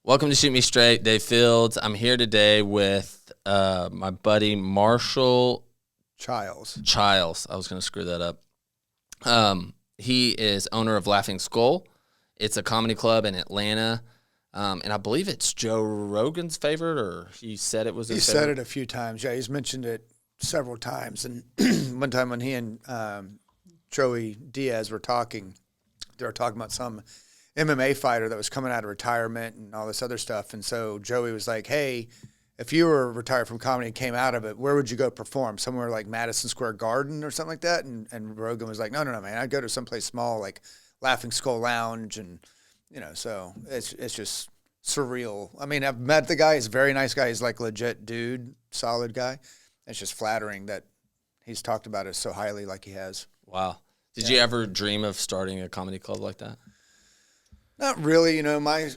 Welcome to Shoot Me Straight, Dave Fields. I'm here today with my buddy Marshall Chiles. I was going to screw that up. He is owner of Laughing Skull. It's a comedy club in Atlanta, and I believe it's Joe Rogan's favorite, or he said it was his favorite. He said it a few times. Yeah, he's mentioned it several times. And one time when he and Joey Diaz were talking, they were talking about some MMA fighter that was coming out of retirement and all this other stuff. And so Joey was like, hey, if you were retired from comedy and came out of it, where would you go perform? Somewhere like Madison Square Garden or something like that? And Rogan was like, no, man. I'd go to someplace small like Laughing Skull Lounge. And, so it's just surreal. I mean, I've met the guy. He's a very nice guy. He's like legit dude, solid guy. It's just flattering that he's talked about it so highly like he has. Wow. Did you ever dream of starting a comedy club like that? Not really, so my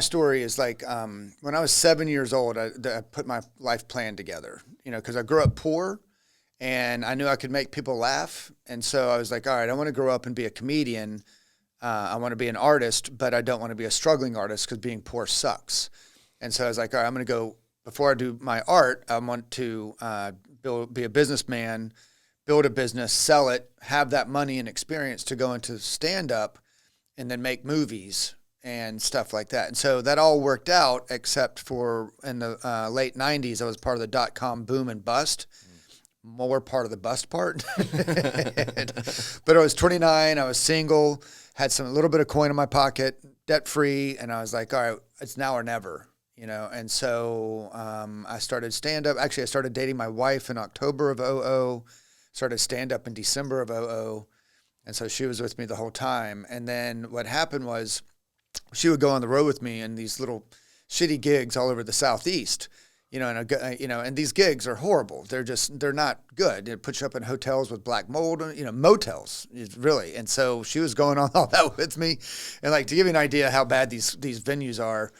story is like when I was 7 years old, I put my life plan together, because I grew up poor and I knew I could make people laugh. And so I was like, all right, I want to grow up and be a comedian. I want to be an artist, but I don't want to be a struggling artist because being poor sucks. And so I was like, all right, I'm going to go, before I do my art, I want to be a businessman, build a business, sell it, have that money and experience to go into stand-up and then make movies and stuff like that. And so that all worked out, except for in the late 90s, I was part of the dot-com boom and bust. More part of the bust part. But I was 29, I was single, had a little bit of coin in my pocket, debt-free, and I was like, all right, it's now or never, And so I started stand-up. Actually, I started dating my wife in October of 2000, started stand-up in December of 2000. And so she was with me the whole time. And then what happened was she would go on the road with me in these little shitty gigs all over the Southeast, and these gigs are horrible. They're not good. It puts you up in hotels with black mold, motels, really. And so she was going on all that with me. And like, to give you an idea how bad these venues are,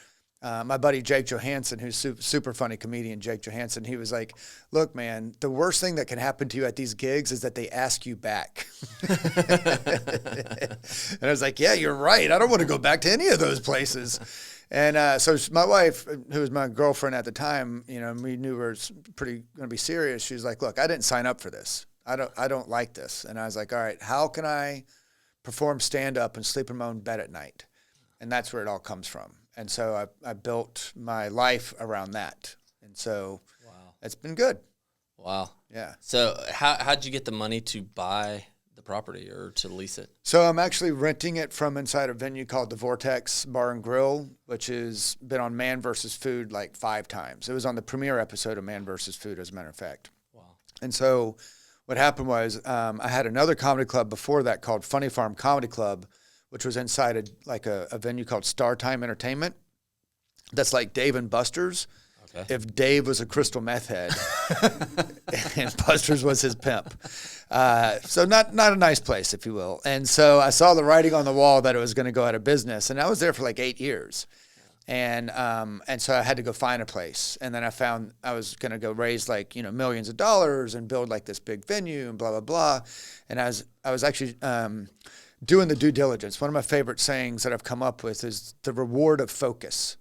my buddy Jake Johansson, who's super funny comedian, Jake Johansson, he was like, look, man, the worst thing that can happen to you at these gigs is that they ask you back. And I was like, yeah, you're right. I don't want to go back to any of those places. And so my wife, who was my girlfriend at the time, we knew we were pretty going to be serious. She was like, look, I didn't sign up for this. I don't like this. And I was like, all right, how can I perform stand-up and sleep in my own bed at night? And that's where it all comes from. And so I built my life around that. And so It's been good. Wow. Yeah. So how'd you get the money to buy the property or to lease it? So I'm actually renting it from inside a venue called the Vortex Bar and Grill, which has been on Man vs. Food like 5 times. It was on the premiere episode of Man vs. Food, as a matter of fact. Wow. And so what happened was I had another comedy club before that called Funny Farm Comedy Club, which was inside a venue called Star Time Entertainment. That's like Dave and Buster's. Okay. If Dave was a crystal meth head and Buster's was his pimp. So not a nice place, if you will. And so I saw the writing on the wall that it was going to go out of business. And I was there for like 8 years. And so I had to go find a place. And then I found I was going to go raise like, millions of dollars and build like this big venue and blah, blah, blah. And I was actually doing the due diligence. One of my favorite sayings that I've come up with is the reward of focus,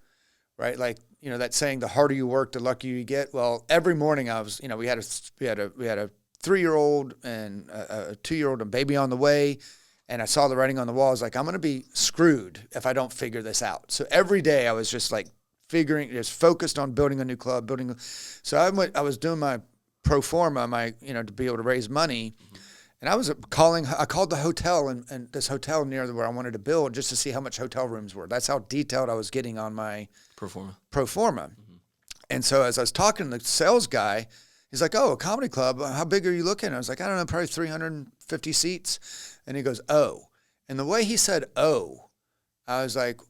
right? Like, that saying, the harder you work, the luckier you get. Well, every morning I was, we had a 3-year-old and a 2-year-old and baby on the way. And I saw the writing on the wall. I was like, I'm going to be screwed if I don't figure this out. So every day I was just like just focused on building a new club, So I was doing my pro forma, to be able to raise money. Mm-hmm. And I called the hotel and this hotel near where I wanted to build just to see how much hotel rooms were. That's how detailed I was getting on my pro forma. Mm-hmm. And so as I was talking to the sales guy, he's like, oh, a comedy club, how big are you looking? I was like, I don't know, probably 350 seats. And he goes, oh. And the way he said, oh, I was like,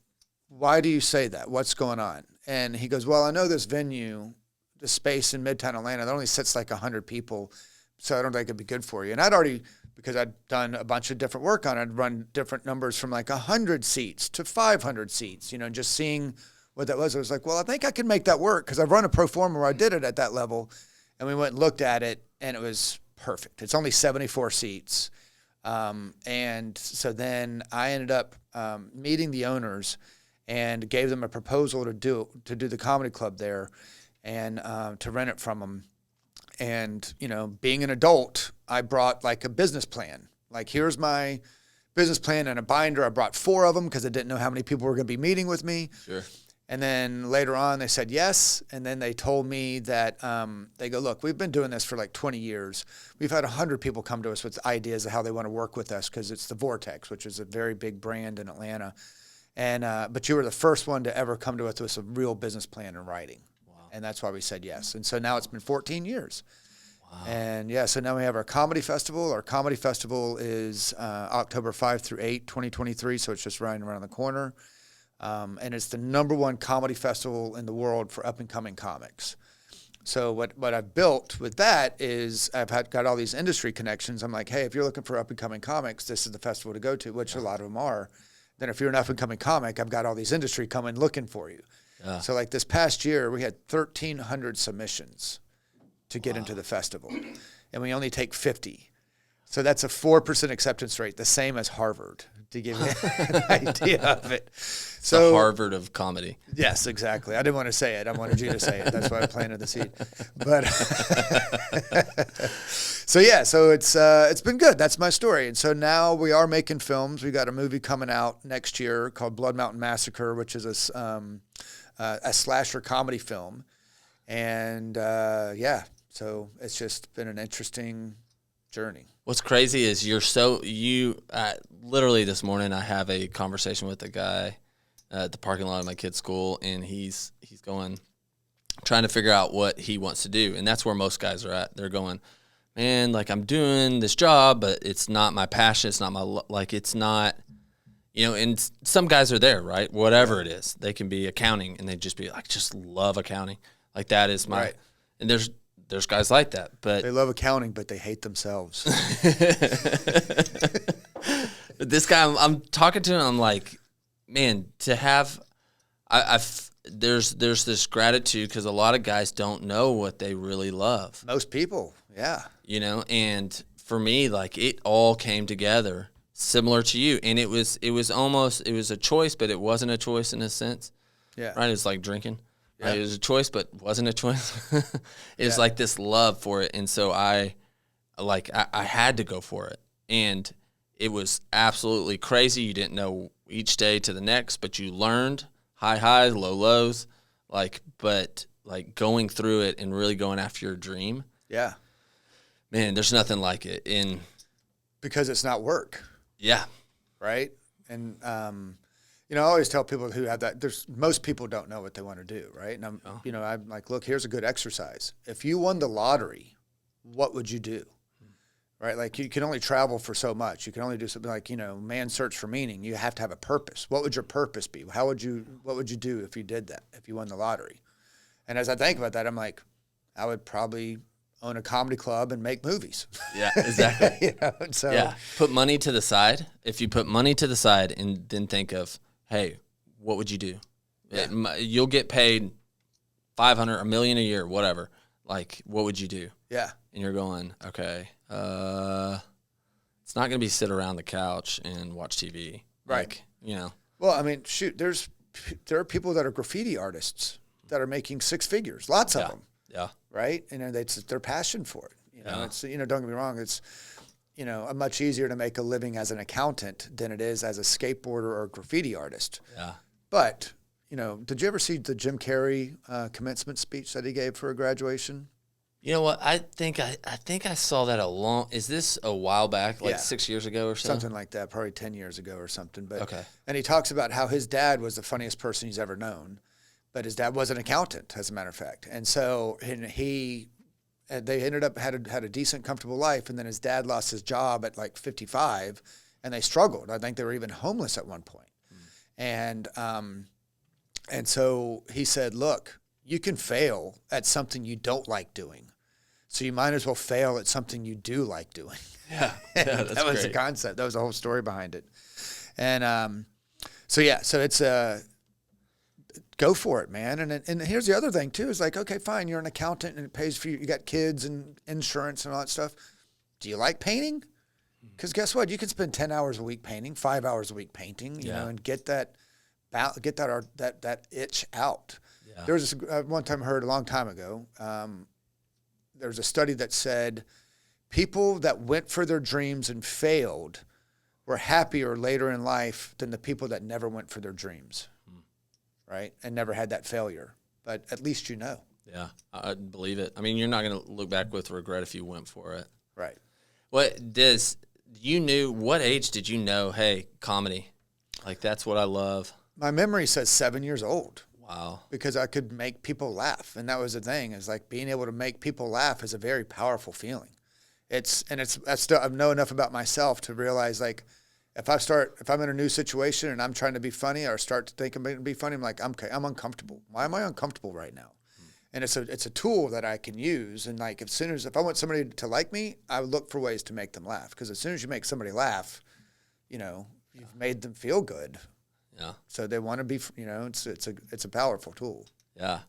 why do you say that? What's going on? And he goes, well, I know this venue, the space in Midtown Atlanta, that only sits like 100 people. So I don't think it'd be good for you. And I'd already, because I'd done a bunch of different work on it, I'd run different numbers from like 100 seats to 500 seats, just seeing what that was. I was like, well, I think I can make that work because I've run a pro forma where I did it at that level. And we went and looked at it and it was perfect. It's only 74 seats. And so then I ended up meeting the owners and gave them a proposal to do the comedy club there, and to rent it from them. And being an adult, I brought like a business plan. Like, here's my business plan and a binder. I brought 4 of them because I didn't know how many people were going to be meeting with me. Sure. And then later on, they said yes. And then they told me that they go, look, we've been doing this for like 20 years. We've had 100 people come to us with ideas of how they want to work with us, because it's the Vortex, which is a very big brand in Atlanta. And but you were the first one to ever come to us with a real business plan in writing. Wow. And that's why we said yes. And so now it's been 14 years. Wow. And yeah, so now we have our comedy festival. Our comedy festival is October 5 through 8, 2023. So it's just right around the corner. And it's the #1 comedy festival in the world for up-and-coming comics. So what I've built with that is got all these industry connections. I'm like, hey, if you're looking for up-and-coming comics, this is the festival to go to, which a lot of them are. Then if you're an up-and-coming comic, I've got all these industry coming looking for you. Yeah. So like this past year, we had 1,300 submissions to get into the festival, and we only take 50. So that's a 4% acceptance rate, the same as Harvard, to give you an idea of it. So the Harvard of comedy. Yes, exactly. I didn't want to say it. I wanted you to say it. That's why I planted the seed. But so yeah, so it's been good. That's my story. And so now we are making films. We got a movie coming out next year called Blood Mountain Massacre, which is a slasher comedy film. And yeah, so it's just been an interesting journey. What's crazy is literally this morning I have a conversation with a guy at the parking lot of my kid's school, and he's trying to figure out what he wants to do. And that's where most guys are at. They're going, man, like, I'm doing this job, but it's not my passion. It's not it's not, and some guys are there, right? Whatever it is, they can be accounting, and they just be like, just love accounting. Like, that is my, right. And there's guys like that, but they love accounting, but they hate themselves. This guy, I'm talking to him, I'm like, man, to have, there's this gratitude, because a lot of guys don't know what they really love. Most people, yeah. And for me, like, it all came together similar to you, and it was a choice, but it wasn't a choice in a sense. Yeah. Right? It's like drinking. Yeah. Right? It was a choice, but wasn't a choice. It was like this love for it, and so I had to go for it, and it was absolutely crazy. You didn't know each day to the next, but you learned high highs, low lows, but going through it and really going after your dream. Yeah, man, there's nothing like it. Because it's not work. Yeah, right. And I always tell people who have that, most people don't know what they want to do, right? And I'm like, look, here's a good exercise. If you won the lottery, what would you do? Right? Like, you can only travel for so much. You can only do something like, man's search for meaning. You have to have a purpose. What would your purpose be? What would you do if you did that, if you won the lottery? And as I think about that, I'm like, I would probably own a comedy club and make movies. Yeah, exactly. So yeah, put money to the side. If you put money to the side and then think of, hey, what would you do? Yeah. You'll get paid $500, $1 million a year, whatever. Like, what would you do? Yeah. And you're going, okay, it's not going to be sit around the couch and watch TV. Right. Like, Well, I mean, shoot, there are people that are graffiti artists that are making 6 figures, lots of them. Yeah. Right? It's their passion for it. It's, don't get me wrong, it's, much easier to make a living as an accountant than it is as a skateboarder or a graffiti artist. Yeah. But, did you ever see the Jim Carrey commencement speech that he gave for a graduation? You know what? I think I saw that is this a while back, 6 years ago or something? Something like that, probably 10 years ago or something. But okay. And he talks about how his dad was the funniest person he's ever known, but his dad was an accountant, as a matter of fact. And so they ended up had a decent, comfortable life, and then his dad lost his job at like 55, and they struggled. I think they were even homeless at one point. And so he said, look, you can fail at something you don't like doing. So you might as well fail at something you do like doing. Yeah, that was the concept. That was the whole story behind it. And so it's go for it, man. And here's the other thing too, is like, okay, fine, you're an accountant and it pays for you. You got kids and insurance and all that stuff. Do you like painting? Because guess what? You can spend 10 hours a week painting, 5 hours a week painting, you know, and get that get that itch out. Yeah. There was one time I heard a long time ago. There was a study that said people that went for their dreams and failed were happier later in life than the people that never went for their dreams, right? And never had that failure. But at least you know. Yeah, I believe it. I mean, you're not going to look back with regret if you went for it. Right. What age did you know, hey, comedy, like that's what I love? My memory says 7 years old. Wow. Because I could make people laugh. And that was the thing, is like being able to make people laugh is a very powerful feeling. I know enough about myself to realize, like, if I'm in a new situation and I'm trying to be funny or start to think I'm going to be funny, I'm like, okay, I'm uncomfortable. Why am I uncomfortable right now? And it's a tool that I can use. And like, if I want somebody to like me, I would look for ways to make them laugh. Because as soon as you make somebody laugh, you've made them feel good. Yeah. So they want to be, it's a powerful tool. Yeah.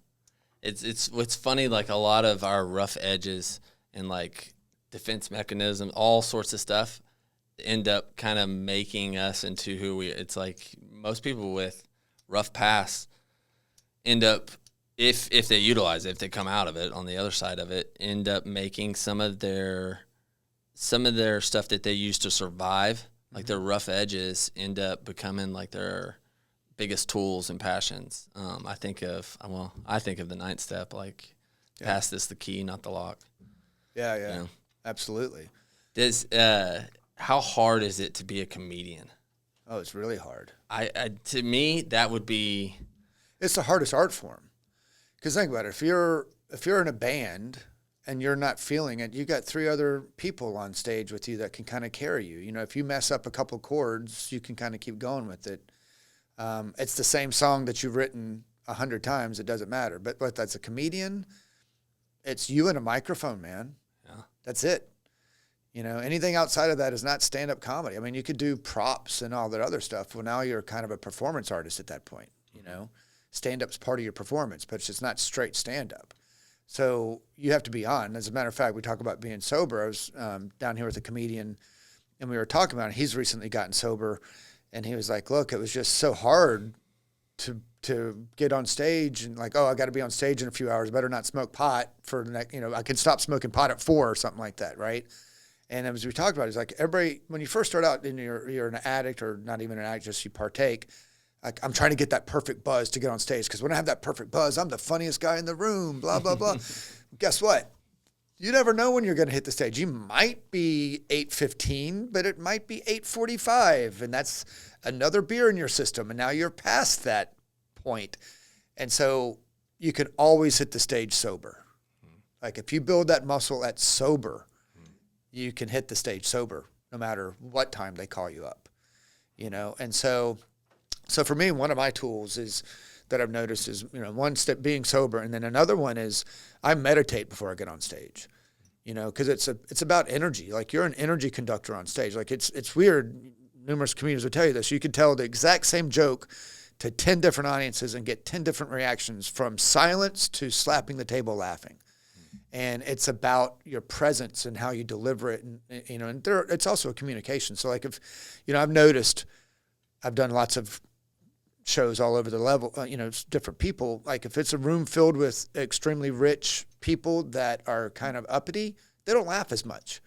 It's funny, like a lot of our rough edges and like defense mechanisms, all sorts of stuff end up kind of making us into who it's like most people with rough past end up, if they utilize it, if they come out of it on the other side of it, end up making some of their stuff that they used to survive, like their rough edges, end up becoming like their biggest tools and passions. I think of the ninth step, like pass this the key, not the lock. Yeah. Absolutely. How hard is it to be a comedian? Oh, it's really hard. To me, that would be. It's the hardest art form. Because think about it. If you're in a band and you're not feeling it, you got 3 other people on stage with you that can kind of carry you. If you mess up a couple chords, you can kind of keep going with it. It's the same song that you've written 100 times. It doesn't matter. But that's a comedian. It's you and a microphone, man. Yeah. That's it. Anything outside of that is not stand-up comedy. I mean, you could do props and all that other stuff. Well, now you're kind of a performance artist at that point. Stand-up's part of your performance, but it's just not straight stand-up. So you have to be on. As a matter of fact, we talk about being sober. I was down here with a comedian, and we were talking about it. He's recently gotten sober, and he was like, look, it was just so hard to get on stage and like, oh, I got to be on stage in a few hours. Better not smoke pot for the next, I could stop smoking pot at 4 or something like that, right? And as we talked about it, it's like everybody, when you first start out and you're an addict, or not even an addict, just you partake, like, I'm trying to get that perfect buzz to get on stage, because when I have that perfect buzz, I'm the funniest guy in the room, blah, blah, blah. Guess what? You never know when you're going to hit the stage. You might be 8:15, but it might be 8:45, and that's another beer in your system, and now you're past that point. And so you can always hit the stage sober. Like, if you build that muscle at sober, you can hit the stage sober no matter what time they call you up, And so for me, one of my tools is that I've noticed is, one step being sober. And then another one is I meditate before I get on stage, because it's about energy. Like, you're an energy conductor on stage. Like, it's weird. Numerous comedians will tell you this. You can tell the exact same joke to 10 different audiences and get 10 different reactions, from silence to slapping the table laughing. And it's about your presence and how you deliver it. And it's also a communication. So like, if, I've noticed, I've done lots of shows all over the level, different people. Like, if it's a room filled with extremely rich people that are kind of uppity, they don't laugh as much,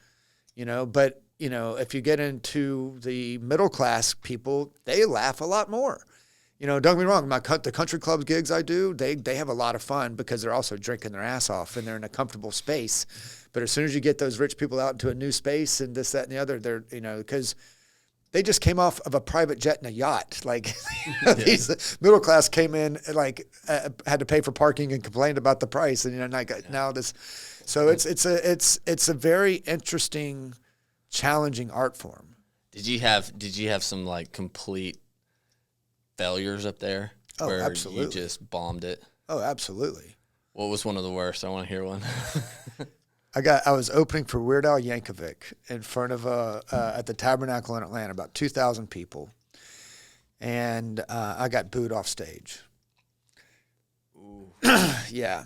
but, if you get into the middle class people, they laugh a lot more. Don't get me wrong, the country clubs gigs I do, they have a lot of fun because they're also drinking their ass off and they're in a comfortable space. But as soon as you get those rich people out into a new space and this, that, and the other, they're, because they just came off of a private jet and a yacht. Like, these middle class came in, like, had to pay for parking and complained about the price. And, now this, so it's a very interesting, challenging art form. Did you have some like complete failures up there? Oh, where absolutely. You just bombed it? Oh, absolutely. What was one of the worst? I want to hear one. I was opening for Weird Al Yankovic in front of at the Tabernacle in Atlanta, about 2,000 people, and I got booed off stage. Ooh. Yeah,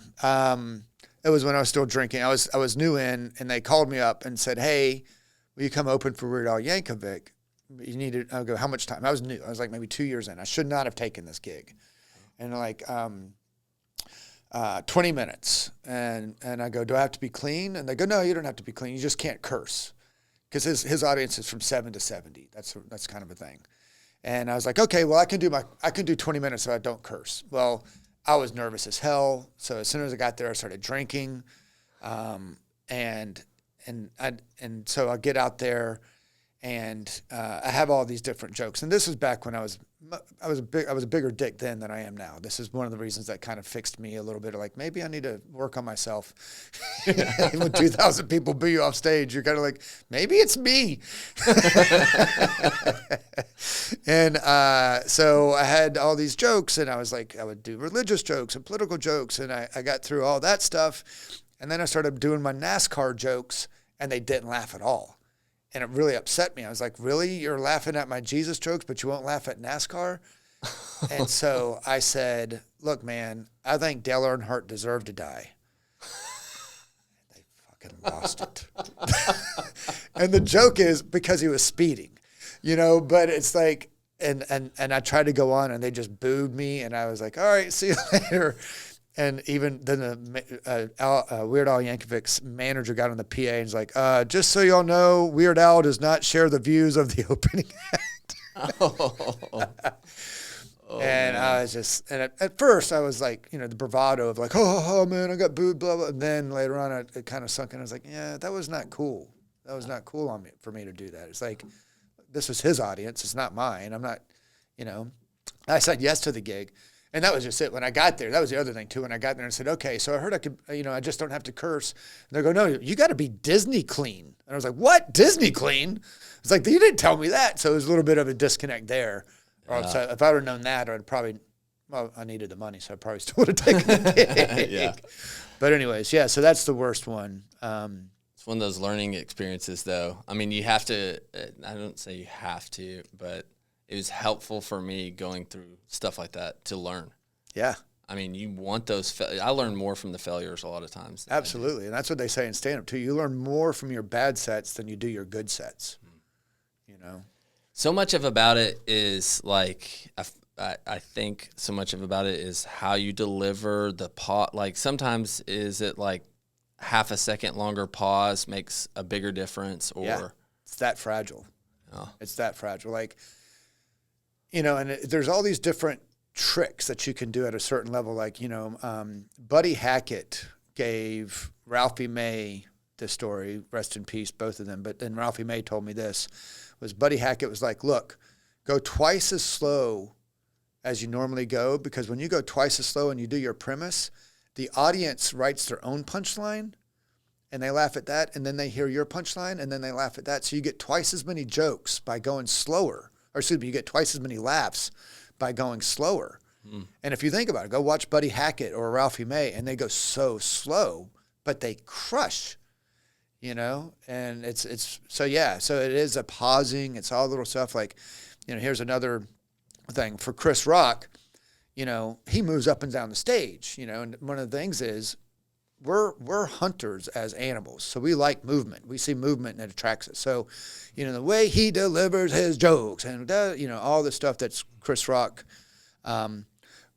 it was when I was still drinking. I was new in, and they called me up and said, "Hey, will you come open for Weird Al Yankovic?" you need to, I go, how much time? I was new. I was like maybe 2 years in. I should not have taken this gig. And like, 20 minutes. And I go, do I have to be clean? And they go, no, you don't have to be clean. You just can't curse. Because his audience is from 7 to 70. That's kind of a thing. And I was like, okay, well, I can do 20 minutes if I don't curse. Well, I was nervous as hell. So as soon as I got there, I started drinking. And so I get out there and I have all these different jokes. And this was back when I was a bigger dick then than I am now. This is one of the reasons that kind of fixed me a little bit of like, maybe I need to work on myself. When 2,000 people boo you off stage, you're kind of like, maybe it's me. And so I had all these jokes and I was like, I would do religious jokes and political jokes. And I got through all that stuff. And then I started doing my NASCAR jokes and they didn't laugh at all. And it really upset me. I was like, really? You're laughing at my Jesus jokes, but you won't laugh at NASCAR? And so I said, look, man, I think Dale Earnhardt deserved to die. They fucking lost it. And the joke is because he was speeding, but it's like, and I tried to go on and they just booed me. And I was like, all right, see you later. And even then Weird Al Yankovic's manager got on the PA and was like, just so y'all know, Weird Al does not share the views of the opening act. And I was just, and at first I was like, the bravado of like, oh man, I got booed, blah, blah. And then later on it kind of sunk in. I was like, yeah, that was not cool. That was not cool for me to do that. It's like, this was his audience. It's not mine. I'm not, I said yes to the gig. And that was just it. When I got there, that was the other thing too. When I got there and said, okay, so I heard I could, I just don't have to curse. And they go, no, you got to be Disney clean. And I was like, what? Disney clean? It's like, you didn't tell me that. So it was a little bit of a disconnect there. Or so if I would have known that, I'd probably, I needed the money, so I probably still would have taken the gig. Yeah. But anyways, yeah, so that's the worst one. It's one of those learning experiences, though. I mean, you have to, I don't say you have to, but it was helpful for me going through stuff like that to learn. Yeah. I mean, you want those. I learn more from the failures a lot of times. Absolutely. And that's what they say in stand-up, too. You learn more from your bad sets than you do your good sets. So much of about it is like, I think so much of about it is how you deliver the pause. Like sometimes is it like half a second longer pause makes a bigger difference or. Yeah. It's that fragile. Oh. It's that fragile. Like, and there's all these different tricks that you can do at a certain level. Like, Buddy Hackett gave Ralphie May this story, rest in peace, both of them. But then Ralphie May told me this, was Buddy Hackett was like, look, go twice as slow as you normally go, because when you go twice as slow and you do your premise, the audience writes their own punchline and they laugh at that, and then they hear your punchline and then they laugh at that. So you get twice as many jokes by going slower. Or excuse me, you get twice as many laughs by going slower. Mm. And if you think about it, go watch Buddy Hackett or Ralphie May, and they go so slow, but they crush, and it's so, yeah. So it is a pausing. It's all little stuff like, here's another thing for Chris Rock, he moves up and down the stage, and one of the things is we're hunters as animals. So we like movement. We see movement and it attracts us. So, the way he delivers his jokes and, all the stuff that's Chris Rock,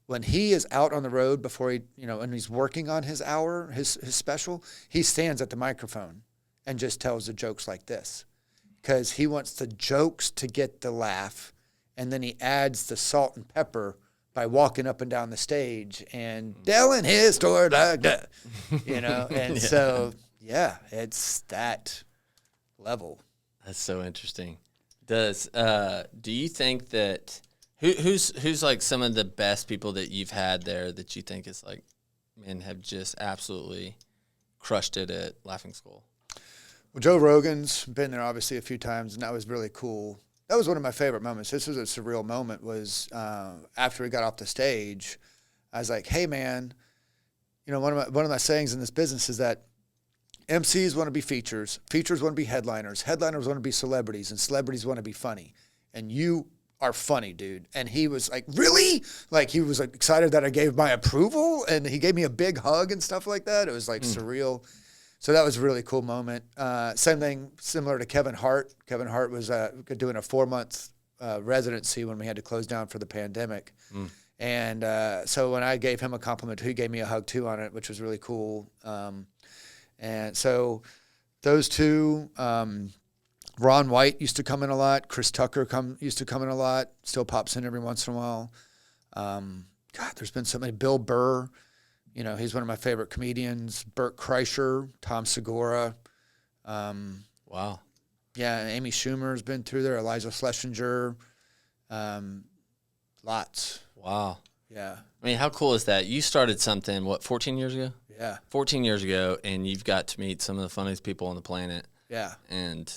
when he is out on the road before he, and he's working on his hour, his special, he stands at the microphone and just tells the jokes like this because he wants the jokes to get the laugh. And then he adds the salt and pepper by walking up and down the stage and telling his story like that, And so, yeah, it's that level. That's so interesting. Do you think that who's like some of the best people that you've had there that you think is like, man, have just absolutely crushed it at Laughing Skull? Well, Joe Rogan's been there obviously a few times, and that was really cool. That was one of my favorite moments. This was a surreal moment. Was after he got off the stage, I was like, "Hey, man, one of my sayings in this business is that MCs want to be features want to be headliners want to be celebrities, and celebrities want to be funny. And you are funny, dude." And he was like, "Really?" Like he was like excited that I gave my approval, and he gave me a big hug and stuff like that. It was like surreal. So that was a really cool moment. Same thing, similar to Kevin Hart. Kevin Hart was doing a 4-month residency when we had to close down for the pandemic. And so when I gave him a compliment, he gave me a hug too on it, which was really cool. And so those two, Ron White used to come in a lot. Chris Tucker used to come in a lot. Still pops in every once in a while. God, there's been so many. Bill Burr, he's one of my favorite comedians. Burt Kreischer, Tom Segura. Wow. Yeah, Amy Schumer's been through there. Eliza Schlesinger. Lots. Wow. Yeah. I mean, how cool is that? You started something, 14 years ago? Yeah. 14 years ago, and you've got to meet some of the funniest people on the planet. Yeah. And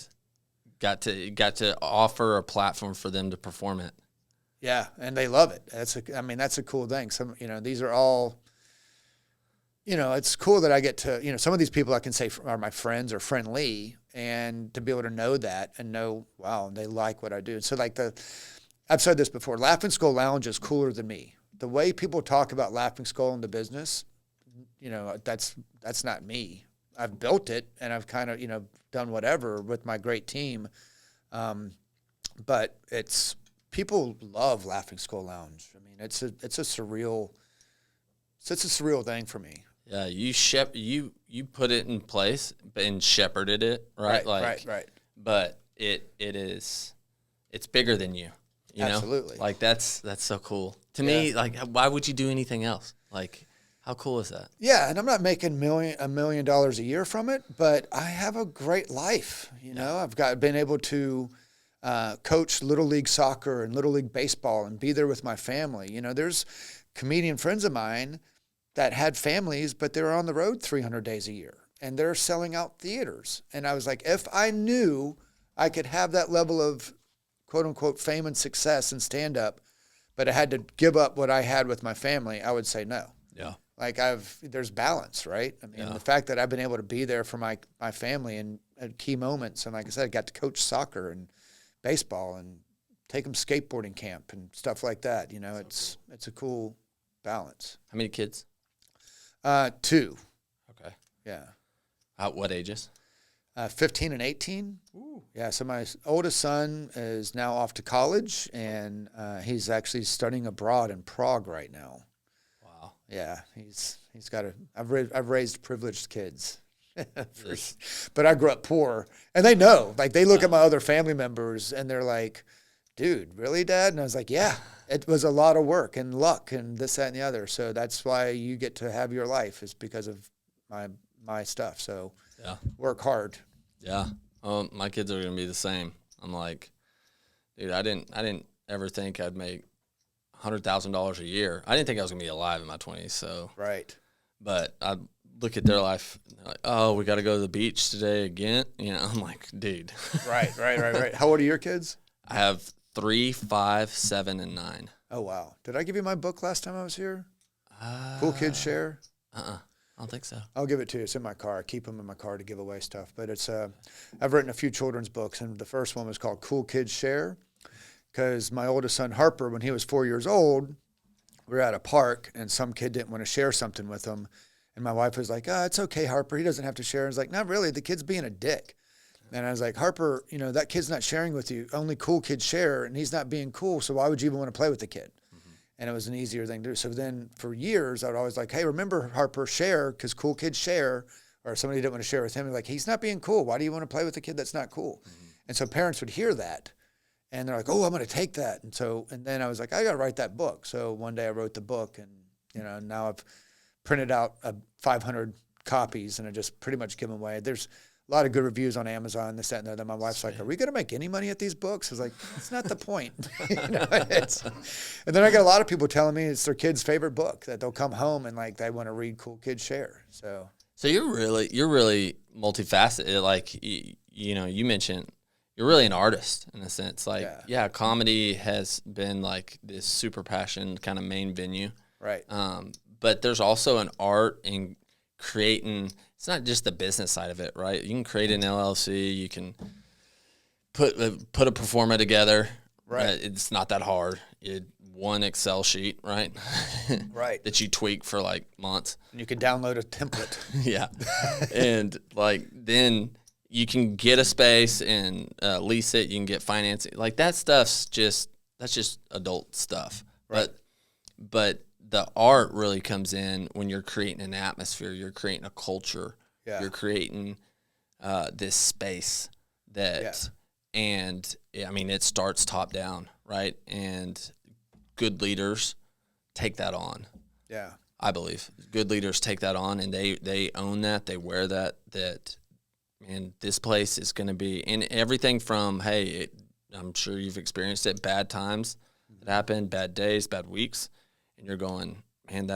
got to offer a platform for them to perform it. Yeah, and they love it. That's a cool thing. These are all, it's cool that I get to, some of these people I can say are my friends or friendly, and to be able to know that and know, wow, they like what I do. So I've said this before, Laughing Skull Lounge is cooler than me. The way people talk about Laughing Skull in the business, that's not me. I've built it and I've kind of, done whatever with my great team. But people love Laughing Skull Lounge. I mean, it's a surreal thing for me. Yeah, you put it in place and shepherded it, right? Right. But it's bigger than you. You Absolutely. know? Like that's so cool. To me, like why would you do anything else? Like how cool is that? Yeah, and I'm not making $1 million a year from it, but I have a great life. I've been able to coach Little League soccer and Little League baseball and be there with my family. There's comedian friends of mine that had families, but they're on the road 300 days a year, and they're selling out theaters. And I was like, if I knew I could have that level of quote unquote fame and success and stand up, but I had to give up what I had with my family, I would say no. Yeah. Like there's balance, right? I mean, the fact that I've been able to be there for my family and at key moments. And like I said, I got to coach soccer and baseball and take them skateboarding camp and stuff like that. It's a cool balance. How many kids? 2. Okay. Yeah. What ages? 15 and 18. Ooh. Yeah. So my oldest son is now off to college, and he's actually studying abroad in Prague right now. Wow. Yeah. He's got I've raised privileged kids. But I grew up poor, and they know. Like they look at my other family members, and they're like, "Dude, really, Dad?" And I was like, "Yeah, it was a lot of work and luck and this, that, and the other. So that's why you get to have your life is because of my stuff. So work hard." Yeah. My kids are gonna be the same. I'm like, dude, I didn't ever think I'd make $100,000 a year. I didn't think I was gonna be alive in my 20s. So right. But I look at their life, and they're like, oh, we got to go to the beach today again. I'm like, dude. Right. How old are your kids? I have 3, 5, 7, and 9. Oh, wow. Did I give you my book last time I was here? Cool Kids Share? I don't think so. I'll give it to you. It's in my car. I keep them in my car to give away stuff. But it's I've written a few children's books, and the first one was called Cool Kids Share because my oldest son, Harper, when he was 4 years old, we were at a park, and some kid didn't want to share something with him. And my wife was like, it's okay, Harper. He doesn't have to share. I was like, not really. The kid's being a dick. And I was like, Harper, that kid's not sharing with you. Only cool kids share, and he's not being cool, so why would you even want to play with the kid? Mm-hmm. And it was an easier thing to do. So then for years, I would always like, hey, remember, Harper, share, because cool kids share. Or somebody didn't want to share with him. Like, he's not being cool. Why do you want to play with a kid that's not cool? Mm-hmm. And so parents would hear that, and they're like, oh, I'm going to take that. And then I was like, I got to write that book. So one day I wrote the book, and now I've printed out 500 copies, and I just pretty much give them away. There's a lot of good reviews on Amazon, this, that, and the other. My wife's like, are we going to make any money at these books? I was like, that's not the point. And then I got a lot of people telling me it's their kid's favorite book, that they'll come home and like they want to read Cool Kids Share. So you're really multifaceted. Like, you mentioned you're really an artist in a sense. Like, comedy has been like this super passion kind of main venue. Right. But there's also an art in creating. It's not just the business side of it, right? You can create an LLC. You can put a performer together, Right. It's not that hard. One Excel sheet, right? Right. That you tweak for like months. And you can download a template. Yeah. And like then you can get a space and lease it. You can get financing. Like that stuff's that's just adult stuff. Right. But the art really comes in when you're creating an atmosphere. You're creating a culture. Yeah. You're creating this space that, and I mean, it starts top down, right? And good leaders take that on. Yeah. I believe good leaders take that on, and they own that. They wear that, man, this place is going to be, and everything from, hey, I'm sure you've experienced it, bad times that happen, bad days, bad weeks, and you're going, man,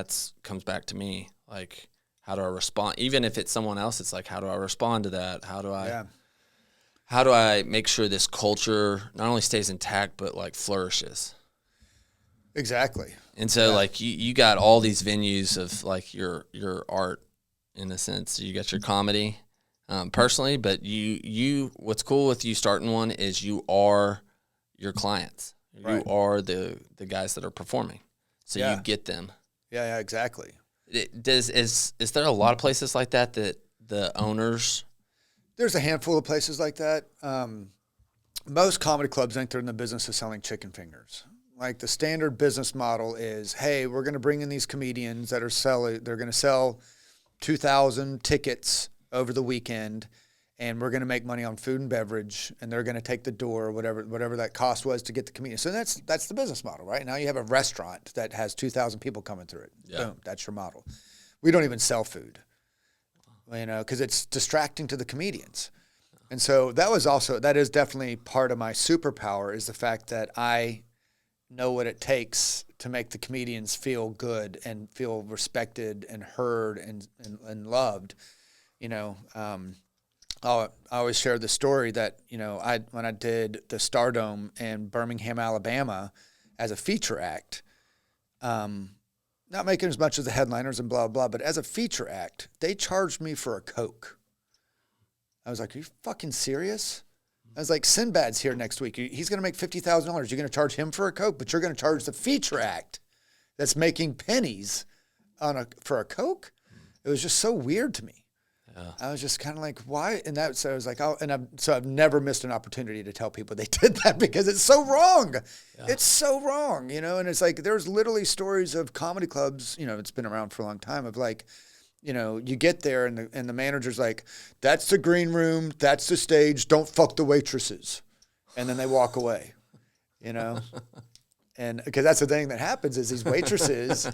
comes back to me. Like, how do I respond? Even if it's someone else, it's like, how do I respond to that? How do I make sure this culture not only stays intact, but like flourishes? Exactly. And so like you got all these venues of like your art in a sense. You got your comedy personally, but you what's cool with you starting one is you are your clients. You are the guys that are performing. So you get them. Yeah, exactly. Is there a lot of places like that the owners? There's a handful of places like that. Most comedy clubs think they're in the business of selling chicken fingers. Like the standard business model is, hey, we're going to bring in these comedians that are they're going to sell 2,000 tickets over the weekend, and we're going to make money on food and beverage, and they're going to take the door, whatever that cost was to get the comedian. So that's the business model, right? Now you have a restaurant that has 2,000 people coming through it. Yeah. Boom, that's your model. We don't even sell food, because it's distracting to the comedians. And so that is definitely part of my superpower, is the fact that I know what it takes to make the comedians feel good and feel respected and heard and loved. I always share the story that, when I did the Stardome in Birmingham, Alabama as a feature act, not making as much as the headliners and blah, blah, but as a feature act, they charged me for a Coke. I was like, are you fucking serious? I was like, Sinbad's here next week. He's going to make $50,000. You're going to charge him for a Coke, but you're going to charge the feature act that's making pennies for a Coke? It was just so weird to me. Yeah. I was just kind of like, why? And so I was like, I've never missed an opportunity to tell people they did that, because it's so wrong. Yeah. It's so wrong, and it's like, there's literally stories of comedy clubs, it's been around for a long time, of like, you get there and the manager's like, that's the green room, that's the stage, don't fuck the waitresses. And then they walk away, And because that's the thing that happens is these waitresses,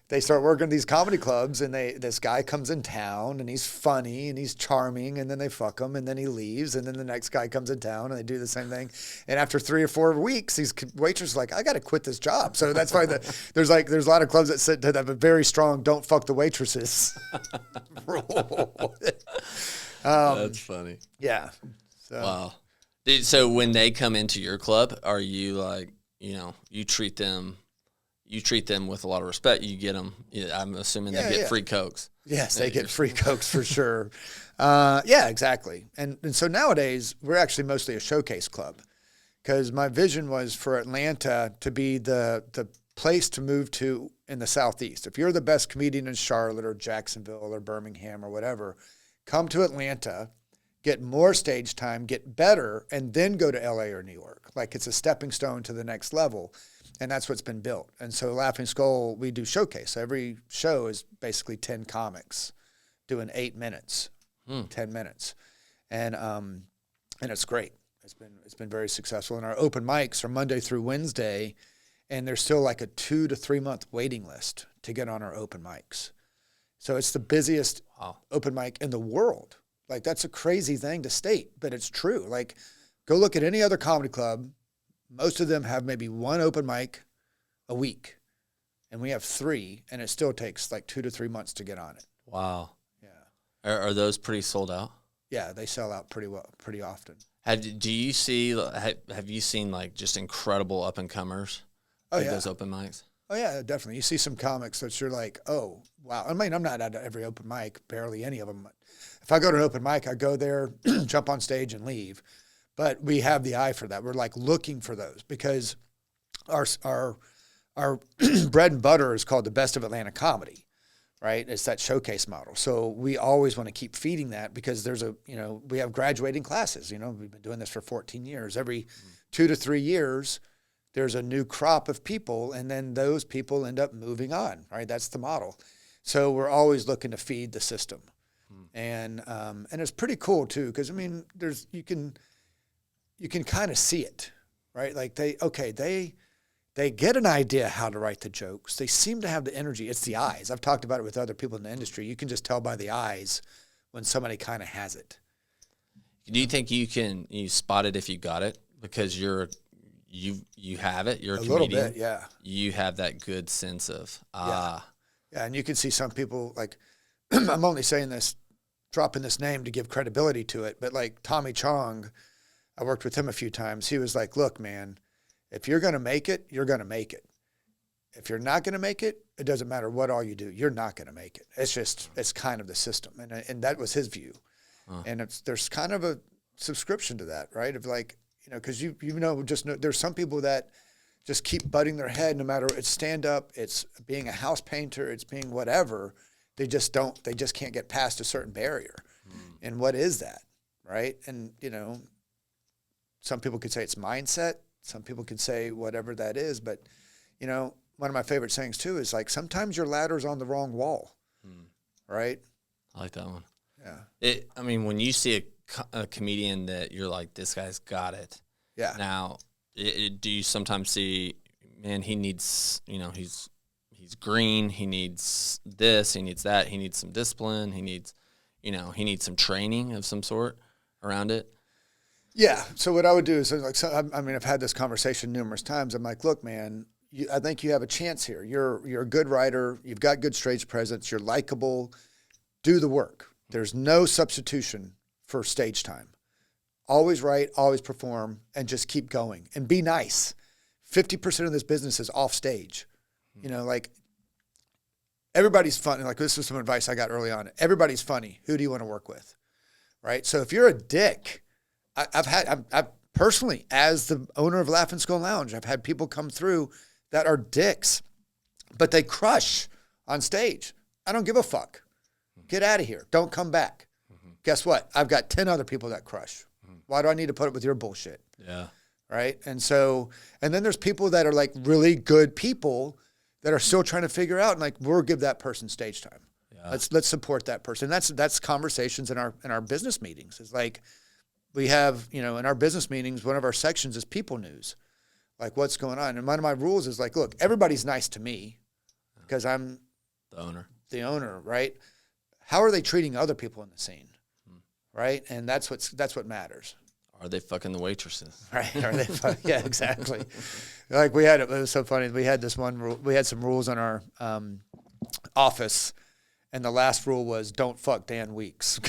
they start working at these comedy clubs, and this guy comes in town and he's funny and he's charming, and then they fuck him, and then he leaves, and then the next guy comes in town and they do the same thing. And after 3 or 4 weeks, these waitresses are like, I got to quit this job. So that's why there's a lot of clubs that have a very strong "don't fuck the waitresses" rule. That's funny. Yeah. So. Wow. So when they come into your club, are you like, you treat them with a lot of respect? You get them. I'm assuming they get free Cokes. Yes, they get free Cokes for sure. Yeah, exactly. And so nowadays we're actually mostly a showcase club, because my vision was for Atlanta to be the place to move to in the Southeast. If you're the best comedian in Charlotte or Jacksonville or Birmingham or whatever, come to Atlanta, get more stage time, get better, and then go to LA or New York. Like, it's a stepping stone to the next level. And that's what's been built. And so Laughing Skull, we do showcase. So every show is basically 10 comics doing 8 minutes, 10 minutes. And it's great. It's been very successful. And our open mics are Monday through Wednesday, and there's still like a 2 to 3 month waiting list to get on our open mics. So it's the busiest open mic in the world. Like, that's a crazy thing to state, but it's true. Like, go look at any other comedy club. Most of them have maybe 1 open mic a week, and we have 3, and it still takes like 2 to 3 months to get on it. Wow. Yeah. Are those pretty sold out? Yeah, they sell out pretty often. Have you seen like just incredible up and comers? Those open mics. Oh yeah, definitely. You see some comics that you're like, oh wow. I mean, I'm not at every open mic, barely any of them. If I go to an open mic, I go there, jump on stage, and leave. but we have the eye for that. We're like looking for those because our bread and butter is called the Best of Atlanta Comedy, right? It's that showcase model. So we always want to keep feeding that because we have graduating classes. We've been doing this for 14 years. Every 2 to 3 years, there's a new crop of people, and then those people end up moving on, right? That's the model. So we're always looking to feed the system. And it's pretty cool too, because you can kind of see it, right? Like they get an idea how to write the jokes. They seem to have the energy. It's the eyes. I've talked about it with other people in the industry. You can just tell by the eyes when somebody kind of has it. Do you think you spot it if you got it because you have it? You're a comedian. Little bit, yeah. You have that good sense of Yeah, and you can see some people like I'm only saying this, dropping this name to give credibility to it, but like Tommy Chong, I worked with him a few times. He was like, "Look, man, if you're going to make it, you're going to make it. If you're not going to make it, it doesn't matter what all you do. You're not going to make it. It's kind of the system." And that was his view. And there's kind of a subscription to that, right? Of like, because there's some people that just keep butting their head no matter, it's stand up, it's being a house painter, it's being whatever. They just can't get past a certain barrier. And what is that, right? And, some people could say it's mindset. Some people could say whatever that is, but one of my favorite sayings too is like sometimes your ladder's on the wrong wall, right? I like that one. Yeah. When you see a comedian that you're like, this guy's got it. Yeah. Now, do you sometimes see, man, he needs, he's green, he needs this, he needs that, he needs some discipline, he needs some training of some sort around it? Yeah. So what I would do is I've had this conversation numerous times. I'm like, look, man, I think you have a chance here. You're a good writer. You've got good stage presence. You're likable. Do the work. There's no substitution for stage time. Always write, always perform, and just keep going and be nice. 50% of this business is off stage. Like everybody's funny. Like this was some advice I got early on. Everybody's funny. Who do you want to work with? Right. So if you're a dick, I've personally, as the owner of Laugh and Skull Lounge, I've had people come through that are dicks, but they crush on stage. I don't give a fuck. Get out of here. Don't come back. Guess what? I've got 10 other people that crush. Why do I need to put up with your bullshit? Yeah. Right. And then there's people that are like really good people that are still trying to figure out, and like, we'll give that person stage time. Yeah. Let's support that person. That's conversations in our business meetings. It's like, we have, in our business meetings, one of our sections is people news, like what's going on. And one of my rules is like, look, everybody's nice to me because I'm the owner, right? How are they treating other people in the scene, right? And that's what matters. Are they fucking the waitresses? Right? Are they? Yeah, exactly. Like it was so funny. We had this one rule. We had some rules in our office. And the last rule was don't fuck Dan Weeks.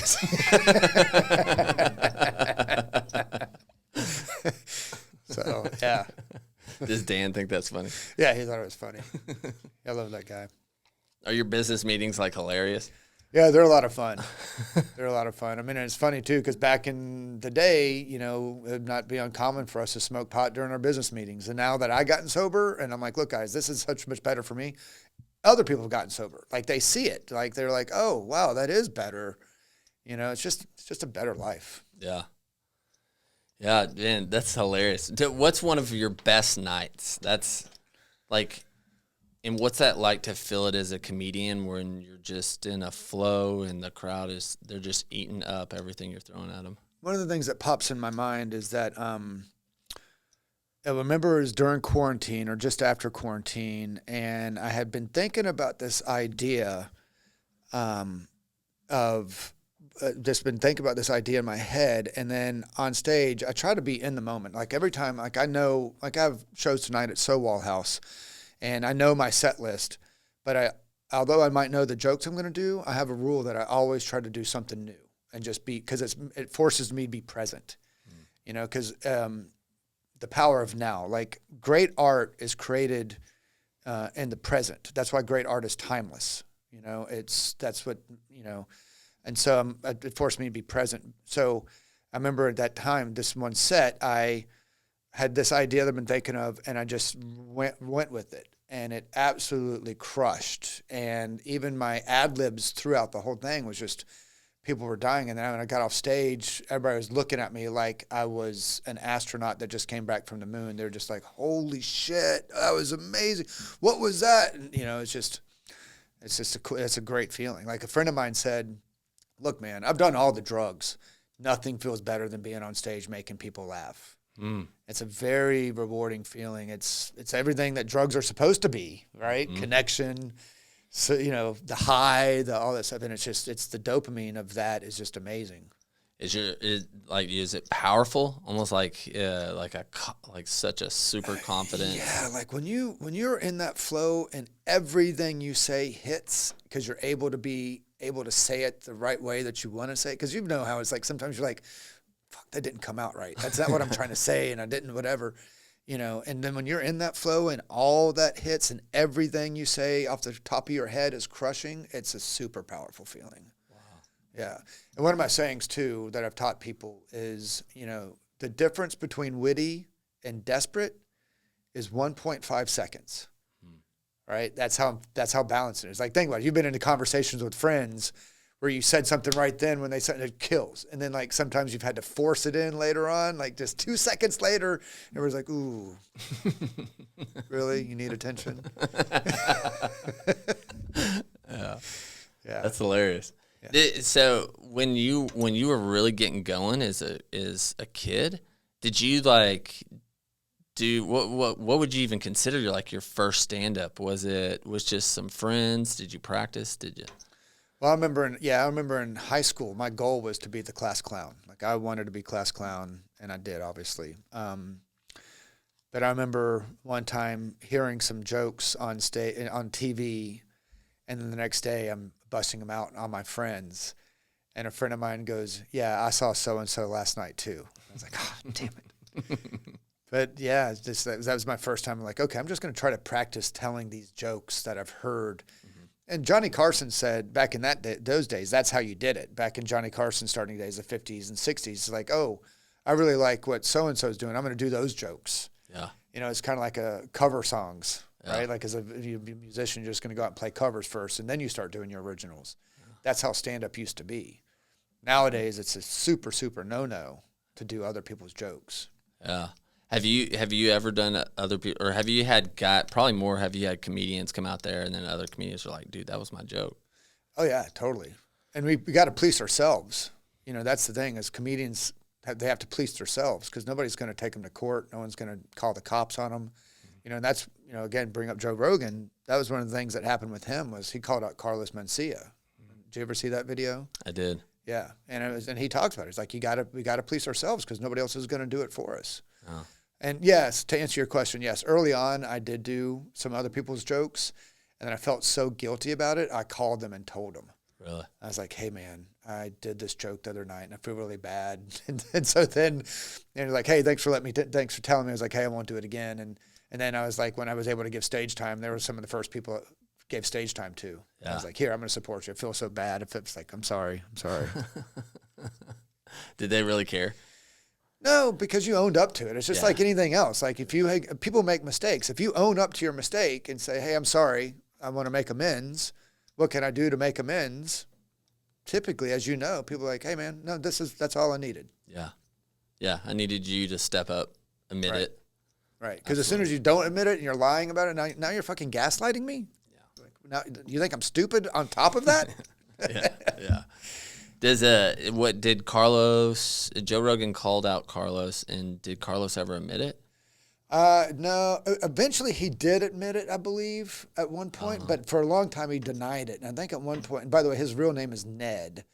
So, yeah. Does Dan think that's funny? Yeah, he thought it was funny. I love that guy. Are your business meetings like hilarious? Yeah, they're a lot of fun. They're a lot of fun. It's funny too, because back in the day, it would not be uncommon for us to smoke pot during our business meetings. And now that I gotten sober, and I'm like, look, guys, this is much better for me. Other people have gotten sober. Like they see it. Like they're like, oh, wow, that is better. It's just a better life. Yeah. Yeah, man, that's hilarious. What's one of your best nights? That's like, and what's that like to feel it as a comedian when you're just in a flow and the crowd they're just eating up everything you're throwing at them? One of the things that pops in my mind is that I remember it was during quarantine or just after quarantine, and I had been thinking about this idea just been thinking about this idea in my head, and then on stage, I try to be in the moment. Like every time, like I know, like I have shows tonight at Sowall House, and I know my set list, but although I might know the jokes I'm going to do, I have a rule that I always try to do something new and just be, because it forces me to be present, because the power of now. Like great art is created in the present. That's why great art is timeless. That's what. And so it forced me to be present. So I remember at that time, this one set, I had this idea that I've been thinking of, and I just went with it. And it absolutely crushed. And even my ad libs throughout the whole thing was just, people were dying. And then when I got off stage, everybody was looking at me like I was an astronaut that just came back from the moon. They were just like, holy shit, that was amazing. What was that? And, you know, it's a great feeling. Like a friend of mine said, look, man, I've done all the drugs. Nothing feels better than being on stage making people laugh. It's a very rewarding feeling. It's everything that drugs are supposed to be, right? Connection, so, you know, the high, all that stuff. And it's the dopamine of that is just amazing. Is it powerful? Almost like such a super confident. Yeah, like when you're in that flow and everything you say hits because you're able to say it the right way that you want to say it. Because you know how it's like sometimes you're like, fuck, that didn't come out right. That's not what I'm trying to say, and I didn't whatever, you know. And then when you're in that flow and all that hits and everything you say off the top of your head is crushing, it's a super powerful feeling. Yeah. And one of my sayings, too, that I've taught people is, you know, the difference between witty and desperate is 1.5 seconds, right? That's how balanced it is. Like, think about it. You've been into conversations with friends where you said something right then when they said it kills. And then, like, sometimes you've had to force it in later on, like just 2 seconds later, everyone's like, ooh, really? You need attention? Yeah. Yeah. That's hilarious. Yeah. So when you were really getting going as a kid, did you like do what would you even consider your first stand up? Was just some friends? Did you practice? Did you? Well, I remember in high school, my goal was to be the class clown. Like I wanted to be class clown, and I did, obviously. But I remember one time hearing some jokes on TV, and then the next day I'm busting them out on my friends, and a friend of mine goes, "Yeah, I saw so and so last night too." I was like, "Oh, damn it!" But yeah, it's just that was my first time. I'm like, okay, I'm just going to try to practice telling these jokes that I've heard. And Johnny Carson said back in those days, that's how you did it. Back in Johnny Carson's starting days, the 50s and 60s, it's like, oh, I really like what so-and-so is doing. I'm going to do those jokes. Yeah. You know, it's kind of like a cover songs, right? Like as a musician, you're just going to go out and play covers first, and then you start doing your originals. Yeah. That's how stand-up used to be. Nowadays, it's a super, super no-no to do other people's jokes. Yeah. Have you ever done other people, or have you had comedians come out there and then other comedians are like, dude, that was my joke? Oh yeah, totally. And we got to police ourselves. You know, that's the thing is comedians, they have to police themselves because nobody's going to take them to court. No one's going to call the cops on them. You know, and that's, you know, again, bring up Joe Rogan. That was one of the things that happened with him was he called out Carlos Mencia. Did you ever see that video? I did. Yeah. And he talks about it. It's like, we got to police ourselves because nobody else is going to do it for us. Oh. And yes, to answer your question, yes, early on I did do some other people's jokes, and then I felt so guilty about it, I called them and told them. Really? I was like, hey, man, I did this joke the other night, and I feel really bad. And so then they're like, hey, thanks for telling me. I was like, hey, I won't do it again. And then I was like, when I was able to give stage time, there were some of the first people that gave stage time to. Yeah. I was like, here, I'm going to support you. I feel so bad. If it's like, I'm sorry. Did they really care? No, because you owned up to it. It's just like anything else. Like people make mistakes. If you own up to your mistake and say, hey, I'm sorry, I want to make amends. What can I do to make amends? Typically, as you know, people are like, hey, man, no, that's all I needed. Yeah. Yeah, I needed you to step up, admit it. Right, because as soon as you don't admit it and you're lying about it, now you're fucking gaslighting me? Yeah. Now, you think I'm stupid on top of that? Yeah. Did Joe Rogan called out Carlos, and did Carlos ever admit it? No. Eventually he did admit it, I believe, at one point, but for a long time he denied it. And I think at one point, and by the way, his real name is Ned.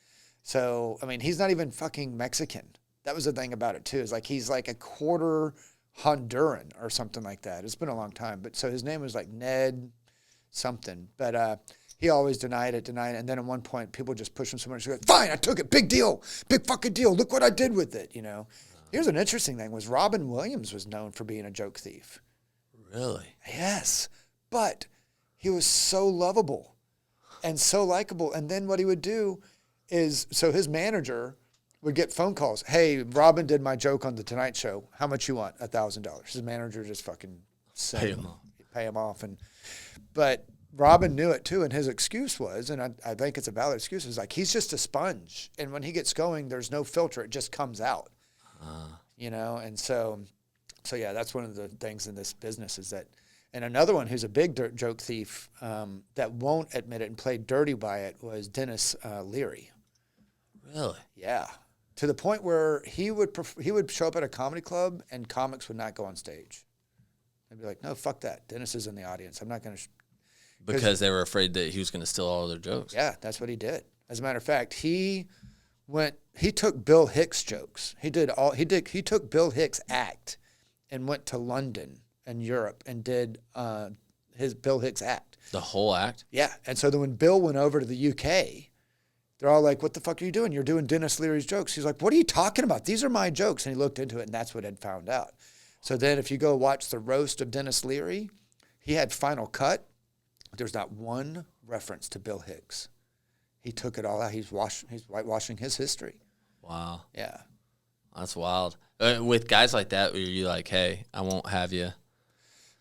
So, I mean, he's not even fucking Mexican. That was the thing about it too, is like he's like a quarter Honduran or something like that. It's been a long time. But so his name was like Ned something. But he always denied it. And then at one point, people just pushed him so much. He goes, fine, I took it. Big deal. Big fucking deal. Look what I did with it, you know. Here's an interesting thing was Robin Williams was known for being a joke thief. Really? Yes. But he was so lovable and so likable. And then what he would do is, so his manager would get phone calls. Hey, Robin did my joke on the Tonight Show. How much you want? $1,000. His manager just fucking pay him off. But Robin knew it too, and his excuse was, and I think it's a valid excuse, is like he's just a sponge, and when he gets going, there's no filter; it just comes out, And so yeah, that's one of the things in this business is that. And another one who's a big joke thief that won't admit it and played dirty by it was Dennis Leary. Really? Yeah. To the point where he would show up at a comedy club and comics would not go on stage. They'd be like, no, fuck that. Dennis is in the audience. I'm not going to. Because they were afraid that he was going to steal all their jokes. Yeah, that's what he did. As a matter of fact, he took Bill Hicks' jokes. He took Bill Hicks' act and went to London and Europe and did his Bill Hicks' act. The whole act? Yeah. And so then when Bill went over to the UK, they're all like, what the fuck are you doing? You're doing Dennis Leary's jokes. He's like, what are you talking about? These are my jokes. And he looked into it, and that's what Ed found out. So then if you go watch the roast of Dennis Leary, he had Final Cut. There's not one reference to Bill Hicks. He took it all out. He's whitewashing his history. Wow. Yeah. That's wild. With guys like that, were you like, hey, I won't have you?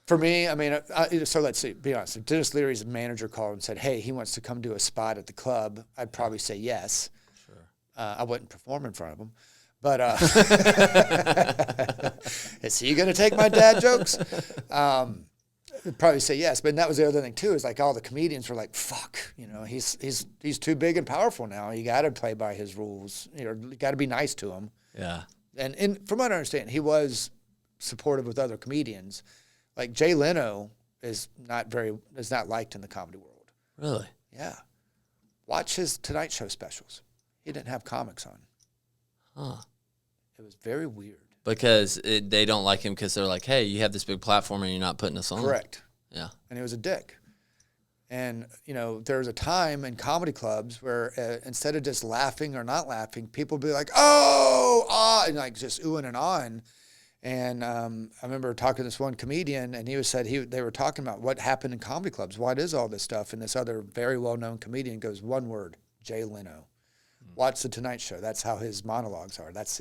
For me, I mean, so let's see, be honest. If Dennis Leary's manager called and said, hey, he wants to come do a spot at the club, I'd probably say yes. Sure. I wouldn't perform in front of him. But is he going to take my dad jokes? I'd probably say yes. But that was the other thing, too, is like all the comedians were like, fuck, he's too big and powerful now. You got to play by his rules. You got to be nice to him. Yeah. And from what I understand, he was supportive with other comedians. Like Jay Leno is not liked in the comedy world. Really? Yeah. Watch his Tonight Show specials. He didn't have comics on. Huh. It was very weird. Because they don't like him because they're like, hey, you have this big platform and you're not putting us on. Correct. Yeah. And he was a dick. And, there was a time in comedy clubs where instead of just laughing or not laughing, people would be like, oh, ah, and like just oohing and ahhing. And I remember talking to this one comedian, and they were talking about what happened in comedy clubs. What is all this stuff? And this other very well-known comedian goes, one word, Jay Leno. Watch the Tonight Show. That's how his monologues are. That's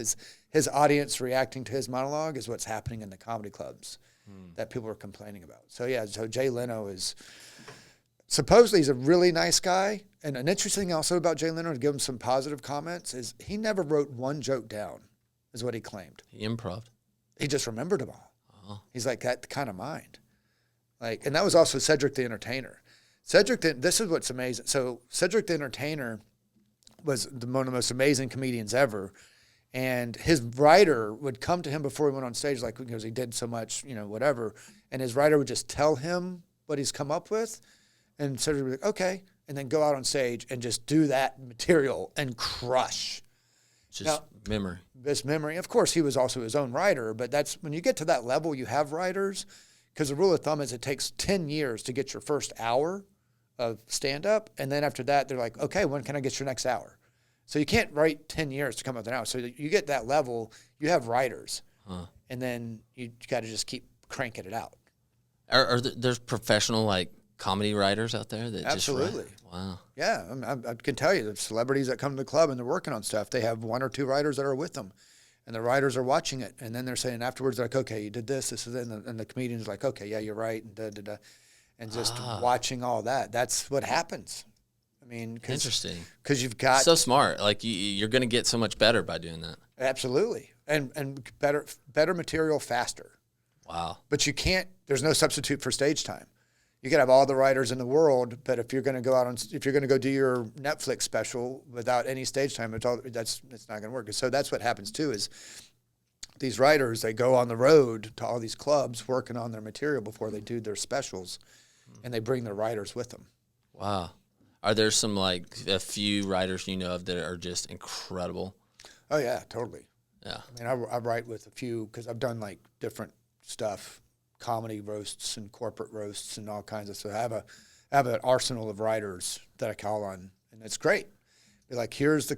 his audience reacting to his monologue is what's happening in the comedy clubs that people are complaining about. So, yeah, so Jay Leno is supposedly he's a really nice guy. And an interesting thing also about Jay Leno, to give him some positive comments, is he never wrote one joke down, is what he claimed. He improv. He just remembered them all. Oh. He's like that kind of mind. And that was also Cedric the Entertainer. This is what's amazing. So Cedric the Entertainer was one of the most amazing comedians ever. And his writer would come to him before he went on stage, like because he did so much, whatever. And his writer would just tell him what he's come up with. And Cedric would be like, okay. And then go out on stage and just do that material and crush. Just memory. This memory. Of course, he was also his own writer, but that's when you get to that level, you have writers. Because the rule of thumb is it takes 10 years to get your first hour of stand-up. And then after that, they're like, okay, when can I get your next hour? So you can't write 10 years to come up with an hour. So you get that level, you have writers. Huh. And then you got to just keep cranking it out. There's professional, like, comedy writers out there that Absolutely. Just write? Wow. Yeah, I can tell you, the celebrities that come to the club and they're working on stuff, they have one or two writers that are with them. And the writers are watching it. And then they're saying afterwards, they're like, okay, you did this is it. And the comedian's like, okay, yeah, you're right. And da-da-da. And just watching all that. That's what happens. I mean, interesting. Because you've got so smart. Like you're going to get so much better by doing that. Absolutely, and better material faster. Wow. But you can't. There's no substitute for stage time. You can have all the writers in the world, but if you're going to go out if you're going to go do your Netflix special without any stage time, it's not going to work. So that's what happens too. Is these writers, they go on the road to all these clubs working on their material before they do their specials, and they bring their writers with them. Wow. Are there some, like, a few writers you know of that are just incredible? Oh, yeah, totally. Yeah. I mean, I write with a few because I've done, like, different stuff, comedy roasts and corporate roasts and all kinds of stuff. I have an arsenal of writers that I call on, and it's great. Be like, here's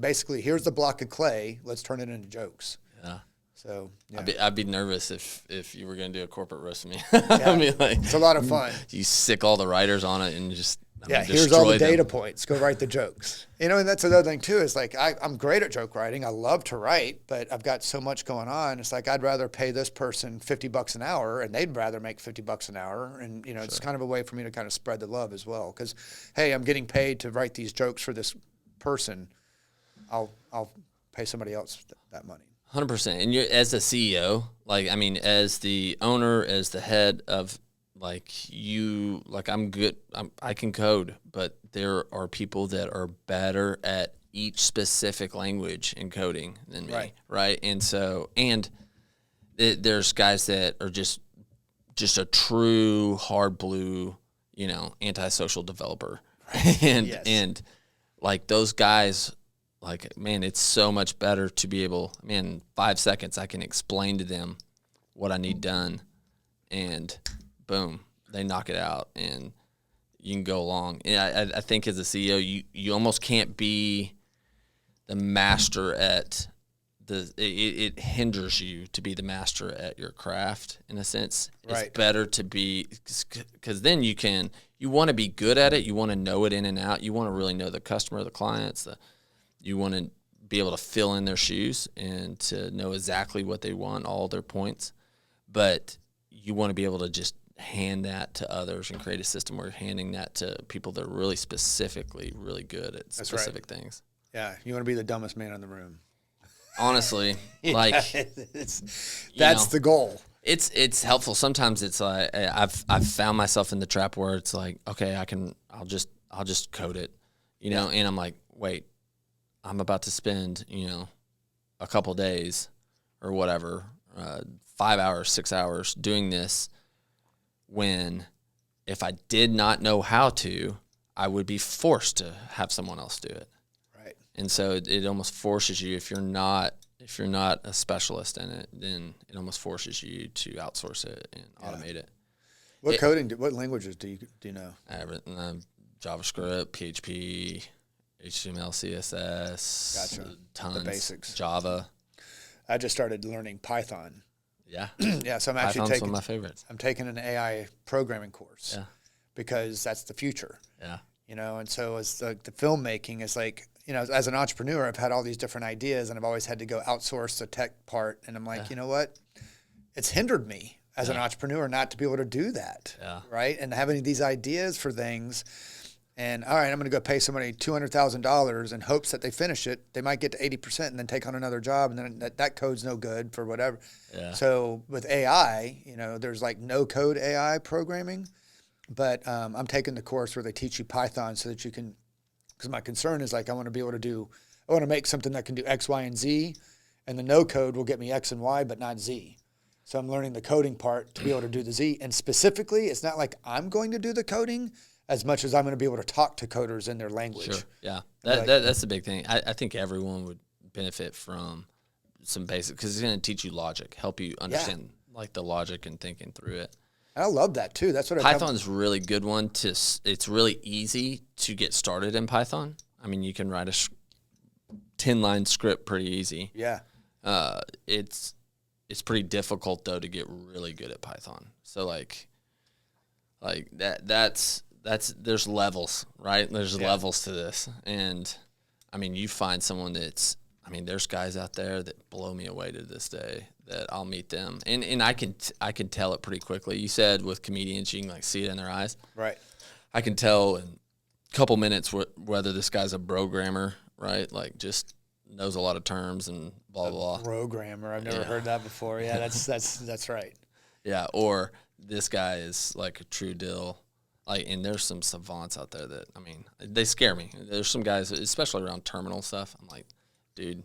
basically, here's the block of clay. Let's turn it into jokes. Yeah. So, yeah. I'd be nervous if you were going to do a corporate roast of me. Yeah. I mean, like, it's a lot of fun. You sick all the writers on it and just Here's all the destroy them. data points. Go write the jokes. And that's another thing too. Is like I'm great at joke writing. I love to write, but I've got so much going on. It's like I'd rather pay this person $50 an hour, and they'd rather make $50 an hour. And it's kind of a way for me to kind of spread the love as well. Because hey, I'm getting paid to write these jokes for this person. I'll pay somebody else that money. 100%. And you, as a CEO, as the owner, as the head of. I'm good. I can code, but there are people that are better at each specific language in coding than me, right? And so, there's guys that are just a true hard blue, antisocial developer, and like those guys, man, it's so much better to be able, in 5 seconds, I can explain to them what I need done, and boom, they knock it out, and you can go along. And I think as a CEO, you almost can't be the master at it hinders you to be the master at your craft in a sense. Right. It's better to be, because then you want to be good at it. You want to know it in and out. You want to really know the customer, the clients. You want to be able to fill in their shoes and to know exactly what they want, all their points. But you want to be able to just hand that to others and create a system where you're handing that to people that are really specifically really good at specific things. Yeah, you want to be the dumbest man in the room. Honestly, that's the goal. It's helpful. Sometimes it's like I've found myself in the trap where it's like, okay, I'll just code it, and I'm like, wait, I'm about to spend a couple days or whatever, 5 hours, 6 hours doing this, when if I did not know how to, I would be forced to have someone else do it. Right. And so it almost forces you, if you're not a specialist in it, then it almost forces you to outsource it and automate it. What languages do you know? Everything, JavaScript, PHP, HTML, CSS, Gotcha. tons, the basics. Java. I just started learning Python. Yeah. Yeah, so I'm actually Python's one of my favorites. I'm taking an AI programming course. Yeah. Because that's the future. Yeah. And so as the filmmaking is like, as an entrepreneur, I've had all these different ideas, and I've always had to go outsource the tech part. And I'm like, you know what? It's hindered me as an entrepreneur not to be able to do that. Yeah. Right. And having these ideas for things. And all right, I'm going to go pay somebody $200,000 in hopes that they finish it. They might get to 80% and then take on another job, and then that code's no good for whatever. Yeah. So with AI, there's like no code AI programming, but I'm taking the course where they teach you Python so that you can, because my concern is like I want to make something that can do X, Y, and Z, and the no code will get me X and Y, but not Z. So I'm learning the coding part to be able to do the Z. And specifically, it's not like I'm going to do the coding as much as I'm going to be able to talk to coders in their language. Sure, yeah. That's the big thing. I think everyone would benefit from some basic, because it's going to teach you logic, help you understand like the logic and thinking through it. I love that too. That's what Python's a really good one it's really easy to get started in Python. I mean, you can write a 10-line script pretty easy. Yeah. It's pretty difficult though to get really good at Python. So like that's there's levels, right? There's levels to this. And I mean, you find someone there's guys out there that blow me away to this day that I'll meet them. And I can tell it pretty quickly. You said with comedians, you can like see it in their eyes. Right. I can tell in a couple minutes whether this guy's a programmer, right? Like just knows a lot of terms and blah, blah, blah. Programmer. I've never heard that before. Yeah, that's right. Yeah. Or this guy is like a true deal. Like, and there's some savants out there that, I mean, they scare me. There's some guys, especially around terminal stuff. I'm like, dude,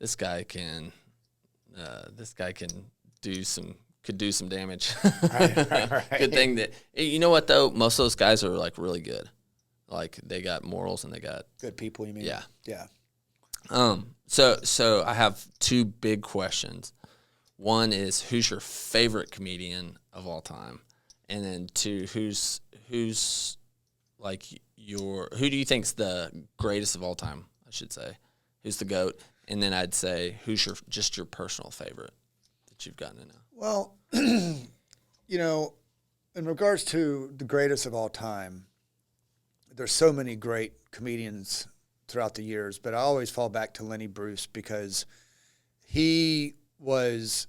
this guy can could do some damage. Right. Good thing that, you know what though? Most of those guys are like really good. Like they got morals and they got good people. You mean? Yeah. Yeah. So I have two big questions. One is, who's your favorite comedian of all time? And then two, who's like who do you think's the greatest of all time, I should say? Who's the GOAT? And then I'd say, who's your personal favorite that you've gotten to know? Well, in regards to the greatest of all time, there's so many great comedians throughout the years, but I always fall back to Lenny Bruce because he was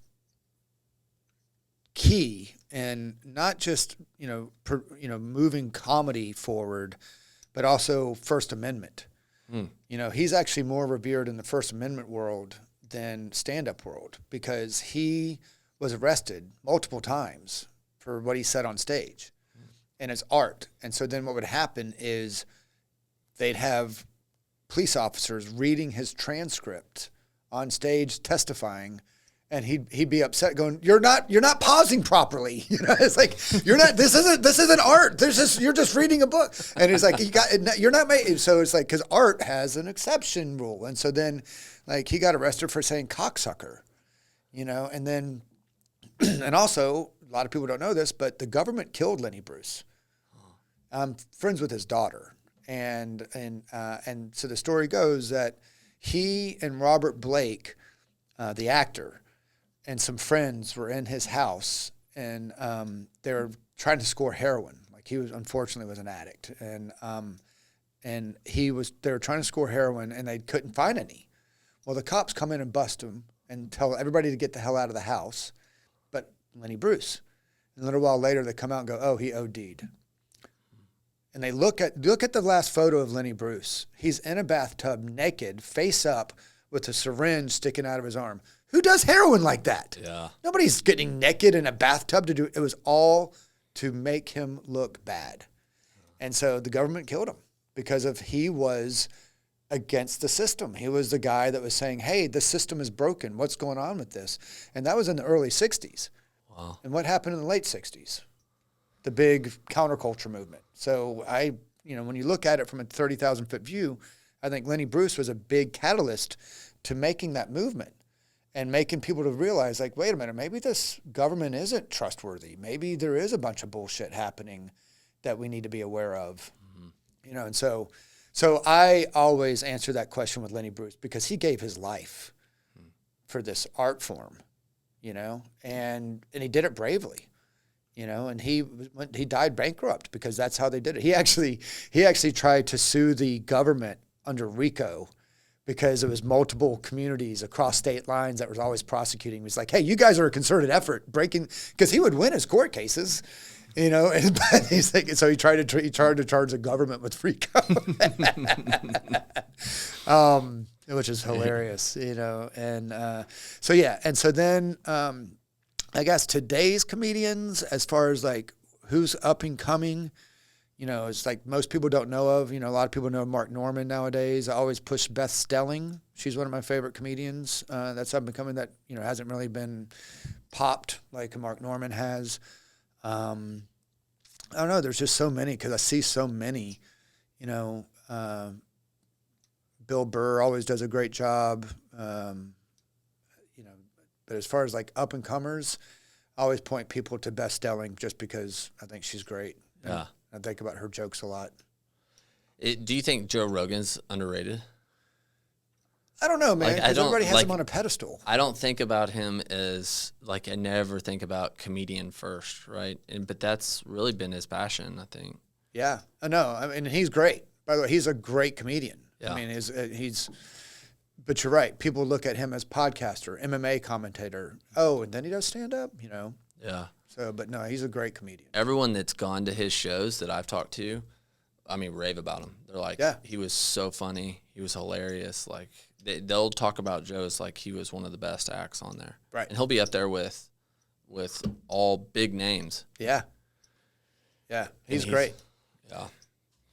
key and not just moving comedy forward, but also First Amendment. He's actually more revered in the First Amendment world than stand-up world because he was arrested multiple times for what he said on stage, and it's art. And so then what would happen is they'd have police officers reading his transcript on stage testifying. And he'd be upset, going, "You're not pausing properly. It's like This isn't art. You're just reading a book." And he's like, "You're not making." So it's like because art has an exception rule, and so then like he got arrested for saying cocksucker, and then and also a lot of people don't know this, but the government killed Lenny Bruce. I'm friends with his daughter, and so the story goes that he and Robert Blake, the actor, and some friends were in his house, and they were trying to score heroin. Like he unfortunately was an addict, and they were trying to score heroin, and they couldn't find any. Well, the cops come in and bust him and tell everybody to get the hell out of the house, but Lenny Bruce. And a little while later, they come out and go, "Oh, he OD'd." And they look at the last photo of Lenny Bruce. He's in a bathtub, naked, face up, with a syringe sticking out of his arm. Who does heroin like that? Yeah. Nobody's getting naked in a bathtub to do it. It was all to make him look bad. And so the government killed him because he was against the system. He was the guy that was saying, "Hey, the system is broken. What's going on with this?" And that was in the early 60s. Wow. And what happened in the late 60s? The big counterculture movement. So when you look at it from a 30,000-foot view, I think Lenny Bruce was a big catalyst to making that movement. And making people to realize, like, wait a minute, maybe this government isn't trustworthy. Maybe there is a bunch of bullshit happening that we need to be aware of. Mm-hmm. And so I always answer that question with Lenny Bruce because he gave his life for this art form, and he did it bravely, and he died bankrupt because that's how they did it. He actually tried to sue the government under RICO because it was multiple communities across state lines that was always prosecuting. He was like, "Hey, you guys are a concerted effort breaking," because he would win his court cases, but he's like, so he tried to charge the government with RICO, which is hilarious, and so yeah, and so then I guess today's comedians, as far as like who's up and coming. It's like most people don't know of. A lot of people know Mark Norman nowadays. I always push Beth Stelling. She's one of my favorite comedians. That's up and coming that, hasn't really been popped like Mark Norman has. I don't know. There's just so many because I see so many. Bill Burr always does a great job. But as far as like up and comers, I always point people to Beth Stelling just because I think she's great. Yeah. I think about her jokes a lot. Do you think Joe Rogan's underrated? I don't know, man, because everybody has him on a pedestal. I don't think about him as, I never think about comedian first, right? But that's really been his passion, I think. Yeah, I know. I mean, he's great. By the way, he's a great comedian. Yeah. I mean, but you're right. People look at him as podcaster, MMA commentator. Oh, and then he does stand-up, Yeah. So, but no, he's a great comedian. Everyone that's gone to his shows that I've talked to, rave about him. They're like, yeah, he was so funny. He was hilarious. Like, they'll talk about Joe as like he was one of the best acts on there. Right. And he'll be up there with all big names. Yeah. Yeah, he's great. Yeah.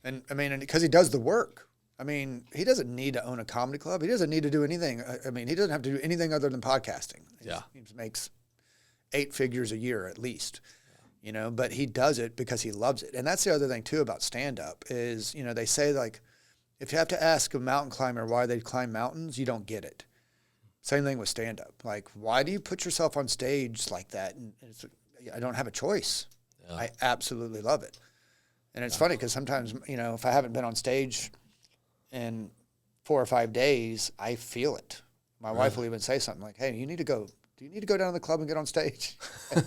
And, because he does the work. He doesn't need to own a comedy club. He doesn't need to do anything. He doesn't have to do anything other than podcasting. He makes 8 figures a year at least, but he does it because he loves it. And that's the other thing too about stand-up is, they say like, if you have to ask a mountain climber why they climb mountains, you don't get it. Same thing with stand-up. Like, why do you put yourself on stage like that? And I don't have a choice. Yeah. I absolutely love it. And it's funny because sometimes, if I haven't been on stage in 4 or 5 days, I feel it. My wife will even say something like, "Hey, you need to go do you need to go down to the club and get on stage?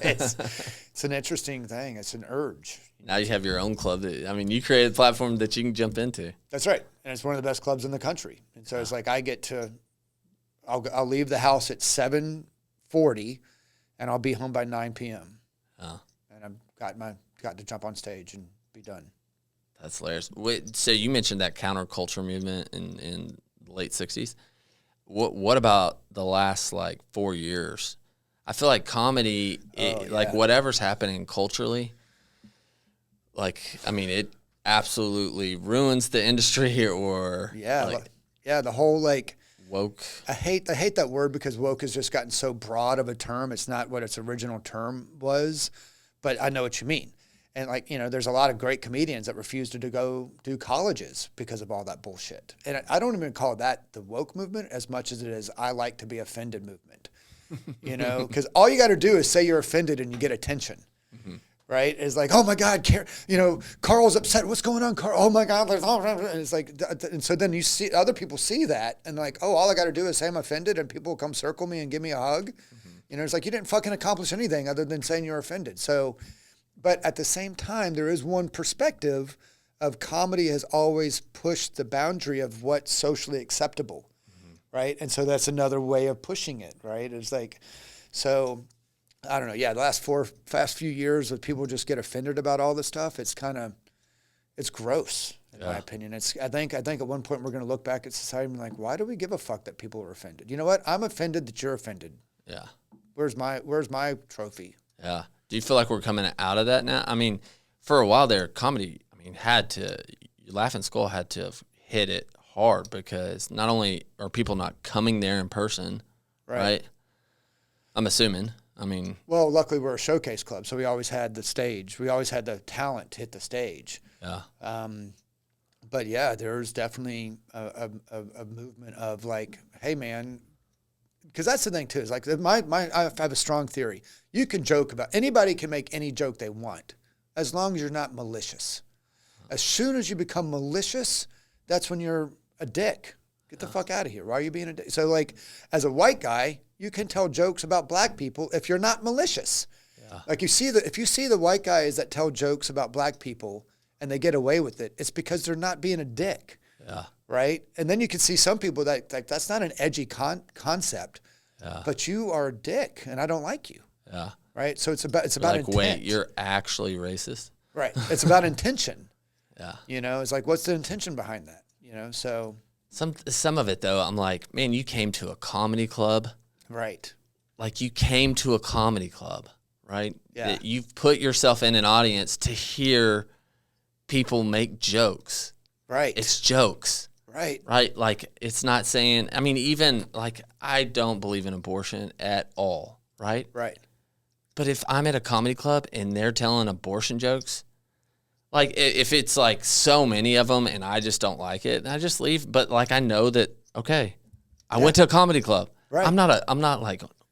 It's an interesting thing. It's an urge. Now you have your own club. You created a platform that you can jump into. That's right. And it's one of the best clubs in the country. And so it's like I'll leave the house at 7:40 and I'll be home by 9 p.m. Oh. And I've got to jump on stage and be done. That's hilarious. Wait, so you mentioned that counterculture movement in the late 60s. What about the last 4 years? I feel like comedy, whatever's happening culturally, it absolutely ruins the industry or the whole woke. I hate that word because woke has just gotten so broad of a term. It's not what its original term was, but I know what you mean. And there's a lot of great comedians that refuse to go do colleges because of all that bullshit. And I don't even call that the woke movement as much as it is I like to be offended movement. Because all you got to do is say you're offended and you get attention. Mm-hmm. Right? It's like, oh my God, Carl's upset. What's going on, Carl? Oh my God. And it's like, and so then you see other people see that and like, oh, all I got to do is say I'm offended and people will come circle me and give me a hug. Mm-hmm. It's like, you didn't fucking accomplish anything other than saying you're offended. So, but at the same time, there is one perspective of comedy has always pushed the boundary of what's socially acceptable. Mm-hmm. Right. And so that's another way of pushing it. Right. It's like, so I don't know. Yeah. The last few years of people just get offended about all this stuff. It's it's gross in my opinion. I think at one point we're going to look back at society and be like, why do we give a fuck that people are offended? You know what? I'm offended that you're offended. Yeah. Where's my trophy? Yeah. Do you feel like we're coming out of that now? For a while there, comedy, Laughing Skull had to have hit it hard because not only are people not coming there in person, right? I'm assuming. Well, luckily we're a showcase club, so we always had the stage. We always had the talent to hit the stage. Yeah. But yeah, there's definitely a movement of hey man, because that's the thing too. Is I have a strong theory. You can joke about anybody can make any joke they want, as long as you're not malicious. As soon as you become malicious, that's when you're a dick. Get the fuck out of here. Why are you being a dick? So as a white guy, you can tell jokes about black people if you're not malicious. Yeah. If you see the white guys that tell jokes about black people and they get away with it, it's because they're not being a dick. Yeah. Right? And then you can see some people that's not an edgy concept, but you are a dick and I don't like you. Yeah. Right? So it's about intent. Wait, you're actually racist? Right. It's about intention. Yeah. It's like, what's the intention behind that? So some of it though, I'm like, man, you came to a comedy club. Right. You came to a comedy club, right? Yeah. You've put yourself in an audience to hear people make jokes. Right. It's jokes. Right. Right? It's not saying, even I don't believe in abortion at all, right? Right. But if I'm at a comedy club and they're telling abortion jokes, if it's so many of them and I just don't like it, I just leave. But I know that, okay, I went to a comedy club. Right. I'm not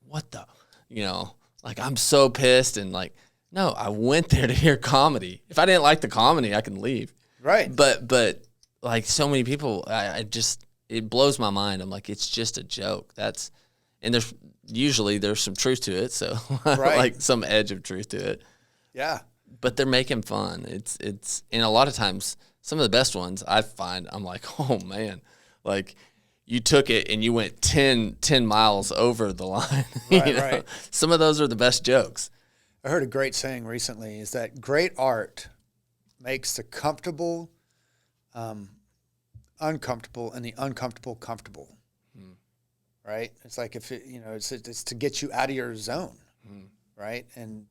what the, I'm so pissed and no, I went there to hear comedy. If I didn't like the comedy, I can leave. Right. But so many people, it blows my mind. I'm like, it's just a joke. And there's some truth to it. So right. Some edge of truth to it. Yeah. But they're making fun. It's and a lot of times some of the best ones I find, I'm like, oh man, you took it and you went 10 miles over the line. Right, right. Some of those are the best jokes. I heard a great saying recently is that great art makes the comfortable uncomfortable and the uncomfortable comfortable. Right? It's if it's to get you out of your zone. Right? And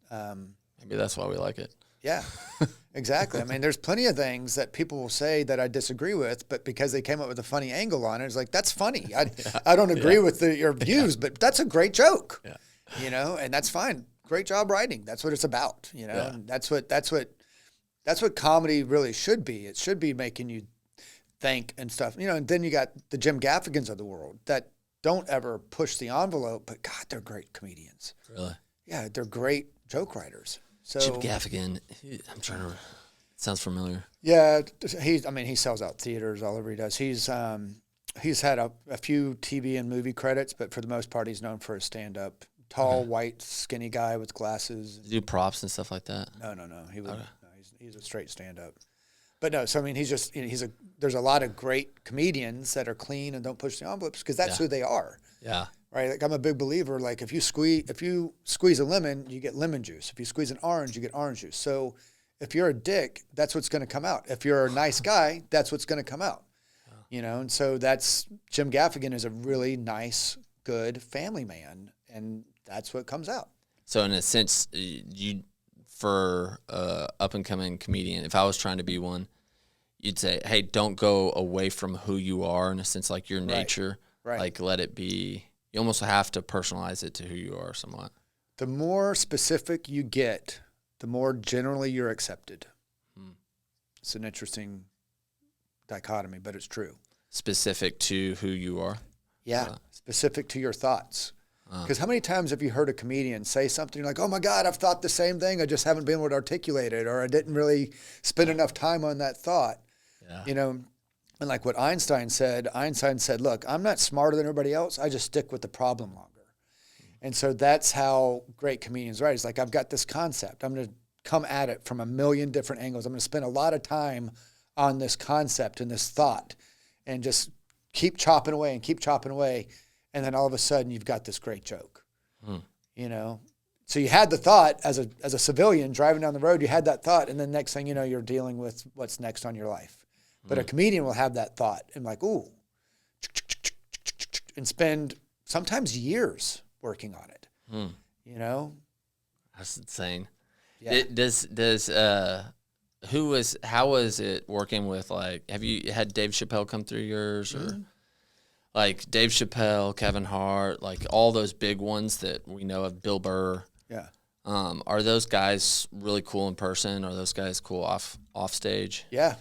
maybe that's why we like it. Yeah, exactly. There's plenty of things that people will say that I disagree with, but because they came up with a funny angle on it, it's that's funny. I don't agree with your views, but that's a great joke. Yeah. And that's fine. Great job writing. That's what it's about. And that's what comedy really should be. It should be making you think and stuff. And then you got the Jim Gaffigans of the world that don't ever push the envelope, but God, they're great comedians. Really? Yeah, they're great joke writers. So Jim Gaffigan, sounds familiar. Yeah, he sells out theaters all over he does. He's had a few TV and movie credits, but for the most part, he's known for his stand-up tall, white, skinny guy with glasses. Do props and stuff like that? No. He would. No, he's a straight stand-up. But no, so I mean, he's just there's a lot of great comedians that are clean and don't push the envelopes because that's who they are. Yeah. Right. Like I'm a big believer. Like if you squeeze a lemon, you get lemon juice. If you squeeze an orange, you get orange juice. So if you're a dick, that's what's going to come out. If you're a nice guy, that's what's going to come out. And so that's Jim Gaffigan is a really nice, good family man, and that's what comes out. So in a sense, for up and coming comedian, if I was trying to be one, you'd say, hey, don't go away from who you are in a sense, like your nature. Right. Like let it be. You almost have to personalize it to who you are somewhat. The more specific you get, the more generally you're accepted. It's an interesting dichotomy, but it's true. Specific to who you are? Yeah, specific to your thoughts. Because how many times have you heard a comedian say something you're like, oh my God, I've thought the same thing. I just haven't been able to articulate it, or I didn't really spend enough time on that thought. Yeah. And like what Einstein said, look, I'm not smarter than everybody else. I just stick with the problem longer. And so that's how great comedians write. It's like, I've got this concept. I'm going to come at it from a million different angles. I'm going to spend a lot of time on this concept and this thought and just keep chopping away. And then all of a sudden you've got this great joke, So you had the thought as a civilian driving down the road, you had that thought. And then next thing you know, you're dealing with what's next on your life. But a comedian will have that thought and like, ooh, and spend sometimes years working on it, That's insane. Yeah. How was it working with, like, have you had Dave Chappelle come through yours or like Dave Chappelle, Kevin Hart, like all those big ones that we know of, Bill Burr? Yeah. Are those guys really cool in person? Are those guys cool off stage? Yeah.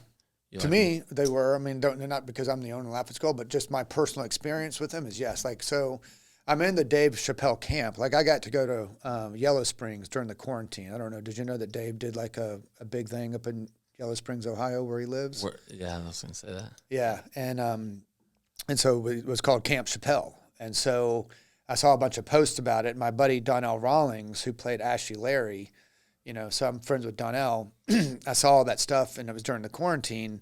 To me, they were. I mean, not because I'm the owner of Laugh at Skull, but just my personal experience with them is yes. Like, so I'm in the Dave Chappelle camp. Like, I got to go to Yellow Springs during the quarantine. I don't know. Did you know that Dave did like a big thing up in Yellow Springs, Ohio, where he lives? Yeah, I was going to say that. Yeah, and so it was called Camp Chappelle. And so I saw a bunch of posts about it. My buddy Donnell Rawlings, who played Ashley Larry, so I'm friends with Donnell. I saw all that stuff, and it was during the quarantine,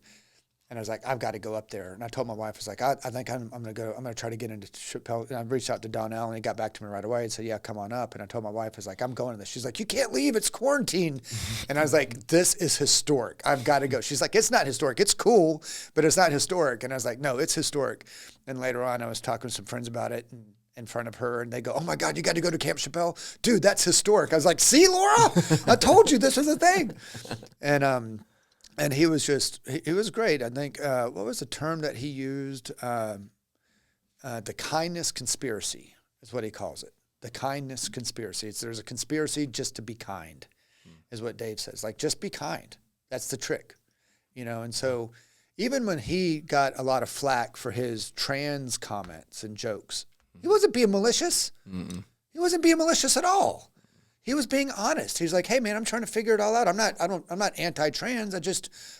and I was like, I've got to go up there. And I told my wife, I was like, I think I'm going to go. I'm going to try to get into Chappelle. And I reached out to Donnell, and he got back to me right away and said, yeah, come on up. And I told my wife, I was like, I'm going to this. She's like, you can't leave. It's quarantine. And I was like, this is historic. I've got to go. She's like, it's not historic. It's cool, but it's not historic. And I was like, no, it's historic. And later on, I was talking to some friends about it, and in front of her, and they go, oh my God, you got to go to Camp Chappelle? Dude, that's historic. I was like, see, Laura, I told you this was a thing. And he was he was great. I think, what was the term that he used? The kindness conspiracy is what he calls it. The kindness conspiracy. There's a conspiracy just to be kind, is what Dave says. Like, just be kind. That's the trick, And so even when he got a lot of flack for his trans comments and jokes, he wasn't being malicious. He wasn't being malicious at all. He was being honest. He's like, hey man, I'm trying to figure it all out. I'm not anti-trans.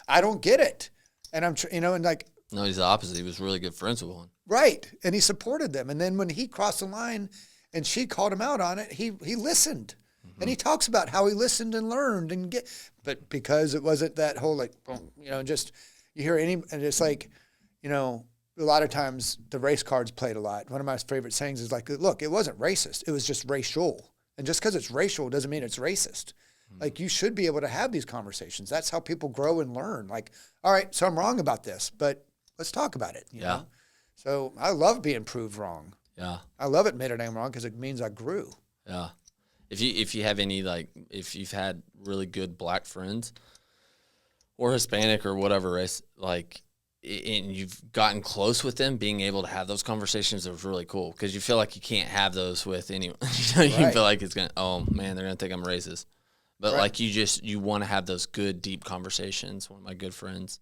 I don't get it. And no, he's the opposite. He was really good friends with one. Right. And he supported them. And then when he crossed the line and she called him out on it, he listened. And he talks about how he listened and learned but because it wasn't that whole just you hear and it's like, a lot of times the race cards played a lot. One of my favorite sayings is like, look, it wasn't racist. It was just racial. And just because it's racial doesn't mean it's racist. Like, you should be able to have these conversations. That's how people grow and learn. Like, all right, so I'm wrong about this, but let's talk about it. You know? So I love being proved wrong. Yeah. I love admitting I'm wrong because it means I grew. Yeah. If you have any, if you've had really good black friends or Hispanic or whatever race, and you've gotten close with them, being able to have those conversations is really cool because you feel like you can't have those with anyone. You feel like it's oh man, they're gonna think I'm racist. But you want to have those good, deep conversations. One of my good friends,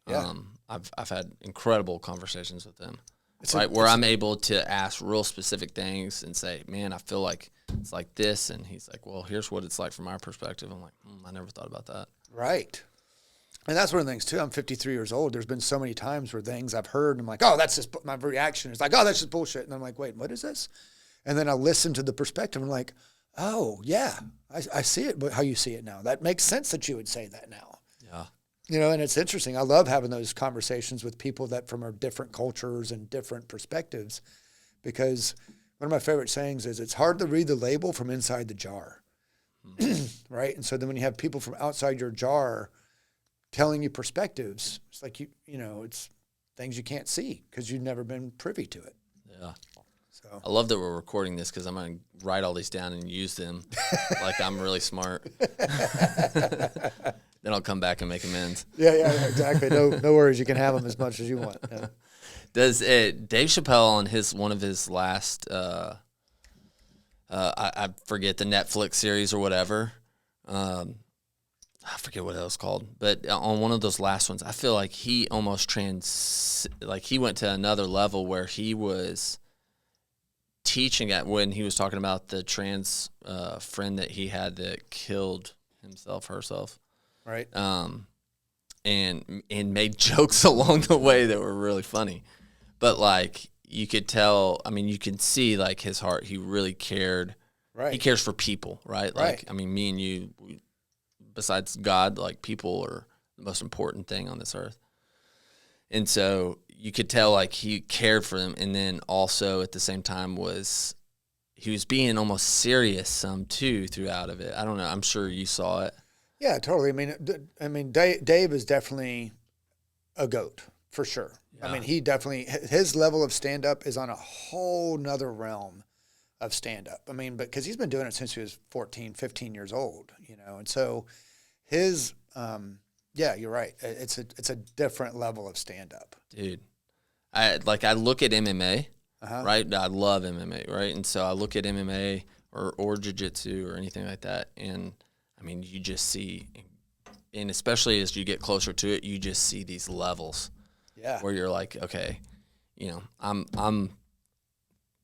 I've had incredible conversations with them, where I'm able to ask real specific things and say, man, I feel like it's like this, and he's like, well, here's what it's like from my perspective. I'm like, I never thought about that. Right. And that's one of the things, too. I'm 53 years old. There's been so many times where things I've heard, and I'm like, oh, that's just, my reaction is like, oh, that's just bullshit. And I'm like, wait, what is this? And then I listen to the perspective and like, oh, yeah, I see it, but how you see it now. That makes sense that you would say that now. Yeah. You know, and it's interesting. I love having those conversations with people that from our different cultures and different perspectives, because one of my favorite sayings is it's hard to read the label from inside the jar, right? And so then when you have people from outside your jar telling you perspectives, it's like, you know, it's things you can't see because you've never been privy to it. Yeah. So I love that we're recording this because I'm going to write all these down and use them like I'm really smart. Then I'll come back and make amends. Yeah, exactly. No worries. You can have them as much as you want. Yeah. Does Dave Chappelle on one of his last I forget the Netflix series or whatever, I forget what it was called, but on one of those last ones, I feel like he almost he went to another level where he was teaching at when he was talking about the trans friend that he had that killed herself. Right. And made jokes along the way that were really funny. But like you could tell, I mean, you can see like his heart. He really cared. Right. He cares for people, right? Like, I mean, me and you, besides God, like people are the most important thing on this earth. And so you could tell like he cared for them. And then also at the same time he was being almost serious some too throughout of it. I don't know. I'm sure you saw it. Yeah, totally. I mean, Dave is definitely a GOAT for sure. Yeah. I mean, he definitely, his level of stand-up is on a whole nother realm of stand-up. I mean, because he's been doing it since he was 14, 15 years old, you know, and so his, yeah, you're right. It's a different level of stand-up. Dude, I look at MMA, Uh-huh. right? I love MMA, right? And so I look at MMA or jiu-jitsu or anything like that, and I mean, you just see, and especially as you get closer to it, you just see these levels. Yeah. Where you're like, okay, you know, I'm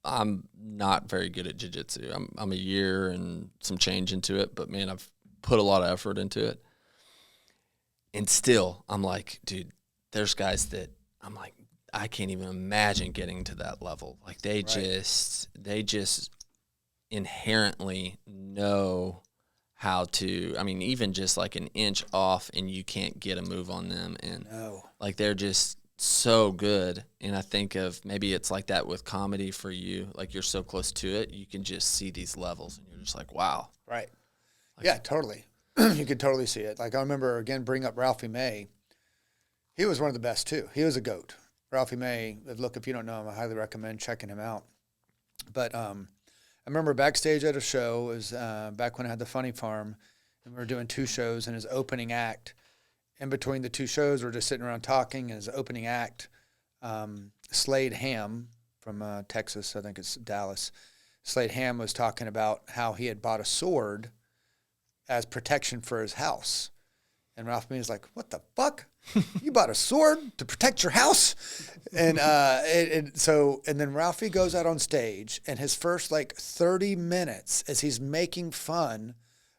not very good at jiu-jitsu. I'm a year and some change into it, but man, I've put a lot of effort into it. And still, I'm like, dude, there's guys that I'm like, I can't even imagine getting to that level. Like they just inherently know how to, I mean, even just like an inch off and you can't get a move on them. And like, they're just so good. And I think of maybe it's like that with comedy for you. Like you're so close to it, you can just see these levels and you're just like, wow. Right. Like, yeah, totally. You could totally see it. Like I remember, again, bring up Ralphie May. He was one of the best too. He was a GOAT. Ralphie May, look, if you don't know him, I highly recommend checking him out. But I remember backstage at a show, it was back when I had the Funny Farm, and we were doing 2 shows, and his opening act, in between the 2 shows, we're just sitting around talking, and his opening act, Slade Ham from Texas, I think it's Dallas, Slade Ham was talking about how he had bought a sword as protection for his house. And Ralph May was like, what the fuck? You bought a sword to protect your house? And and then Ralphie goes out on stage, and his first like 30 minutes as he's making fun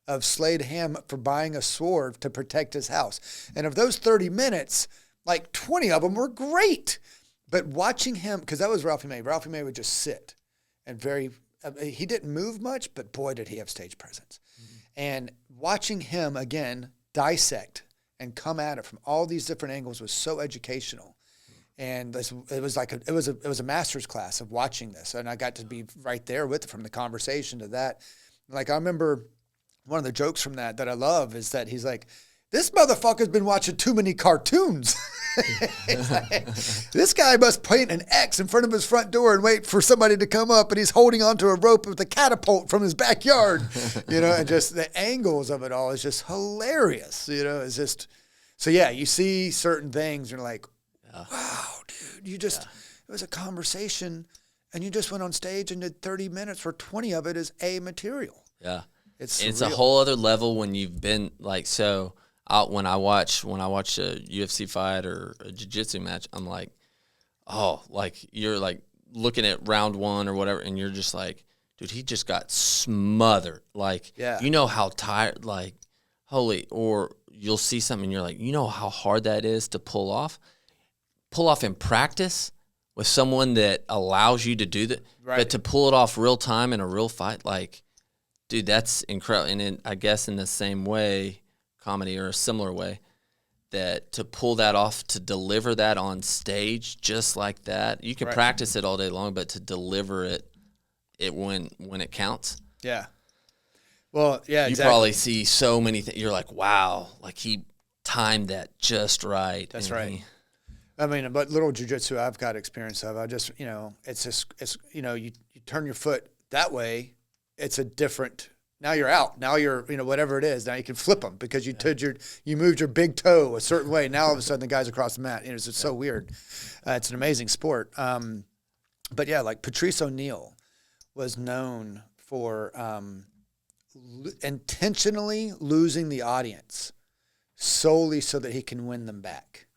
of Slade Ham for buying a sword to protect his house. And of those 30 minutes, like 20 of them were great. But watching him, because that was Ralphie May would just sit and he didn't move much, but boy, did he have stage presence. Mm-hmm. And watching him again dissect and come at it from all these different angles was so educational. And it was a master's class of watching this. And I got to be right there with it, from the conversation to that. Like, I remember one of the jokes from that I love is that he's like, this motherfucker's been watching too many cartoons. Like, this guy must paint an X in front of his front door and wait for somebody to come up, and he's holding onto a rope with a catapult from his backyard, you know, and just the angles of it all is just hilarious, you know. It's just, so yeah, you see certain things, and you're like, wow, dude, it was a conversation, and you just went on stage and did 30 minutes where 20 of it is A material. Yeah. It's surreal. a whole other level when you've been like, so when I watch a UFC fight or a jiu-jitsu match, I'm like, oh, like you're like looking at round 1 or whatever, and you're just like, dude, he just got smothered. Like, you know how tired, like, holy, or you'll see something and you're like, you know how hard that is to pull off in practice with someone that allows you to do that, Right. but to pull it off real time in a real fight, like, dude, that's incredible. And I guess in the same way, comedy or a similar way, that to pull that off, to deliver that on stage just like that, you can practice it all day long, but to deliver it when it counts. Yeah. Well, yeah, You probably see so many things. You're like, wow, like he timed that just right. That's right. I mean, but little jiu-jitsu I've got experience of. I just, it's just, you turn your foot that way, it's a different, now you're out. Now you're, whatever it is, now you can flip them because you moved your big toe a certain way. Now all of a sudden the guy's across the mat. It's just so weird. It's an amazing sport. But yeah, like Patrice O'Neal was known for intentionally losing the audience solely so that he can win them back.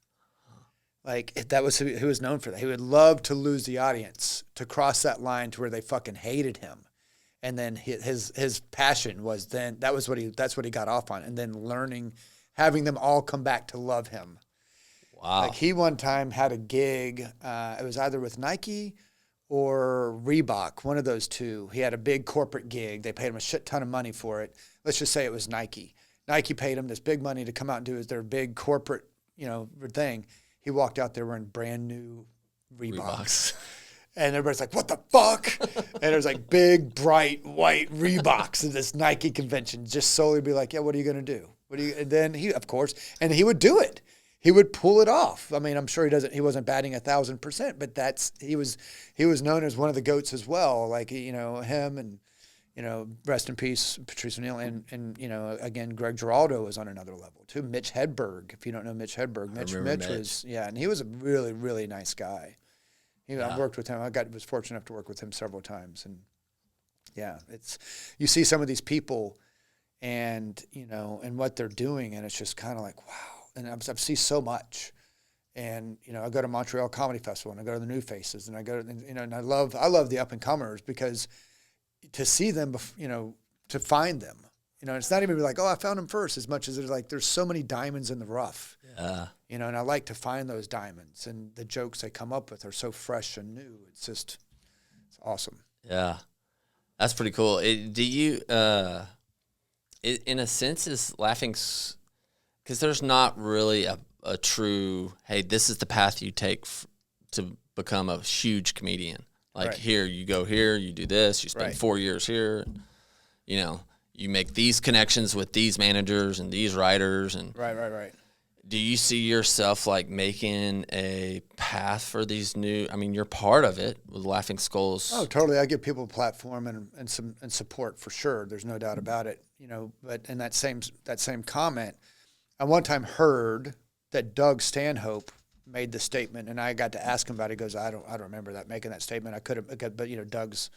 Like that was who was known for that. He would love to lose the audience to cross that line to where they fucking hated him, and then his passion was that's what he got off on, and then having them all come back to love him. Wow! Like he one time had a gig. It was either with Nike or Reebok, one of those two. He had a big corporate gig. They paid him a shit ton of money for it. Let's just say it was Nike. Nike paid him this big money to come out and do their big corporate, thing. He walked out there wearing brand new Reeboks. And everybody's like, what the fuck? And there's like big, bright, white Reeboks at this Nike convention. Just solely be like, yeah, what are you going to do? And then he, of course, and he would do it. He would pull it off. I mean, I'm sure he wasn't batting 1,000%, but he was known as one of the GOATs as well. Like, him and, rest in peace, Patrice O'Neal, and again, Greg Giraldo was on another level too. Mitch Hedberg, if you don't know Mitch Hedberg, Mitch was, and he was a really, really nice guy. I worked with him. Was fortunate enough to work with him several times, and yeah, you see some of these people, and and what they're doing, and it's just kind of like wow. And I've seen so much, and I go to Montreal Comedy Festival, and I go to the New Faces, and I go to and I love the up and comers because to see them, to find them, it's not even like, oh, I found them first, as much as it's like there's so many diamonds in the rough. Yeah. And I like to find those diamonds, and the jokes they come up with are so fresh and new. It's awesome. Yeah, that's pretty cool. Do you, in a sense, is laughing? Because there's not really a true, hey, this is the path you take to become a huge comedian. Like here, you go here, you do this, you spend 4 years here, you make these connections with these managers and these writers. And Right. do you see yourself like making a path for these new, I mean, you're part of it with Laughing Skulls. Oh, totally. I give people a platform and support for sure. There's no doubt about it. But in that same comment, I one time heard that Doug Stanhope made the statement, and I got to ask him about it. He goes, I don't remember making that statement. I could have, but Doug's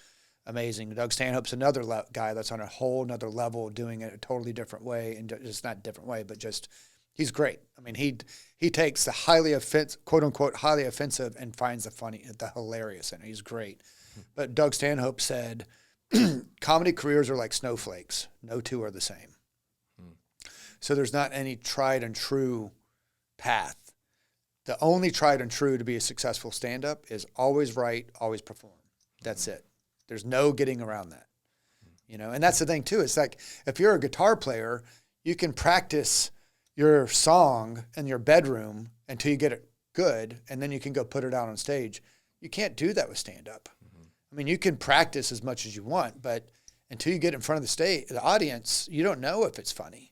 amazing. Doug Stanhope's another guy that's on a whole another level, doing it a totally different way, and just not different way, but just he's great. I mean, he takes the quote unquote highly offensive and finds the hilarious in it. He's great. But Doug Stanhope said, comedy careers are like snowflakes. No two are the same. So there's not any tried and true path. The only tried and true to be a successful stand-up is always write, always perform. That's it. There's no getting around that. And that's the thing too. It's like if you're a guitar player, you can practice your song in your bedroom until you get it good, and then you can go put it out on stage. You can't do that with stand-up. I mean, you can practice as much as you want, but until you get in front of the audience, you don't know if it's funny.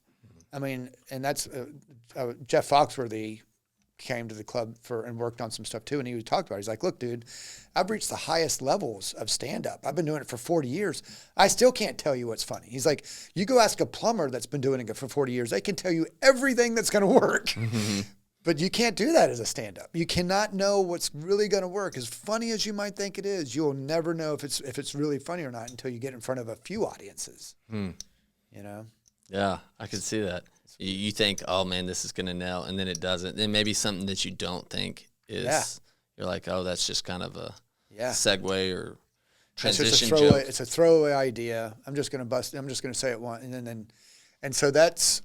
I mean, and that's Jeff Foxworthy came to the club and worked on some stuff too, and he talked about it. He's like, look, dude, I've reached the highest levels of stand-up. I've been doing it for 40 years. I still can't tell you what's funny. He's like, you go ask a plumber that's been doing it for 40 years. They can tell you everything that's going to work. But you can't do that as a stand-up. You cannot know what's really going to work. As funny as you might think it is, you'll never know if it's really funny or not until you get in front of a few audiences. Yeah, I can see that. You think, oh man, this is gonna nail, and then it doesn't. Then maybe something that you don't think is, you're like, oh, that's just kind of a segue or transition joke. It's a throwaway idea. I'm just gonna say it once, and so that's,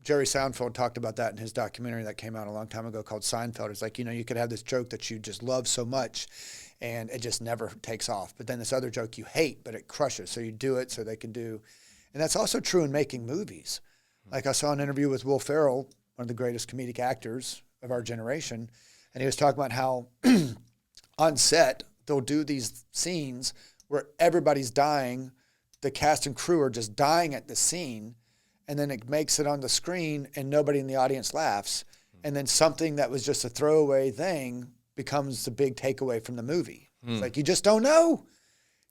Jerry Seinfeld talked about that in his documentary that came out a long time ago called Seinfeld. It's like, you could have this joke that you just love so much and it just never takes off. But then this other joke you hate, but it crushes. So you do it so they can do. And that's also true in making movies. Like I saw an interview with Will Ferrell, one of the greatest comedic actors of our generation. And he was talking about how on set, they'll do these scenes where everybody's dying. The cast and crew are just dying at the scene. And then it makes it on the screen and nobody in the audience laughs. And then something that was just a throwaway thing becomes the big takeaway from the movie. It's like, you just don't know.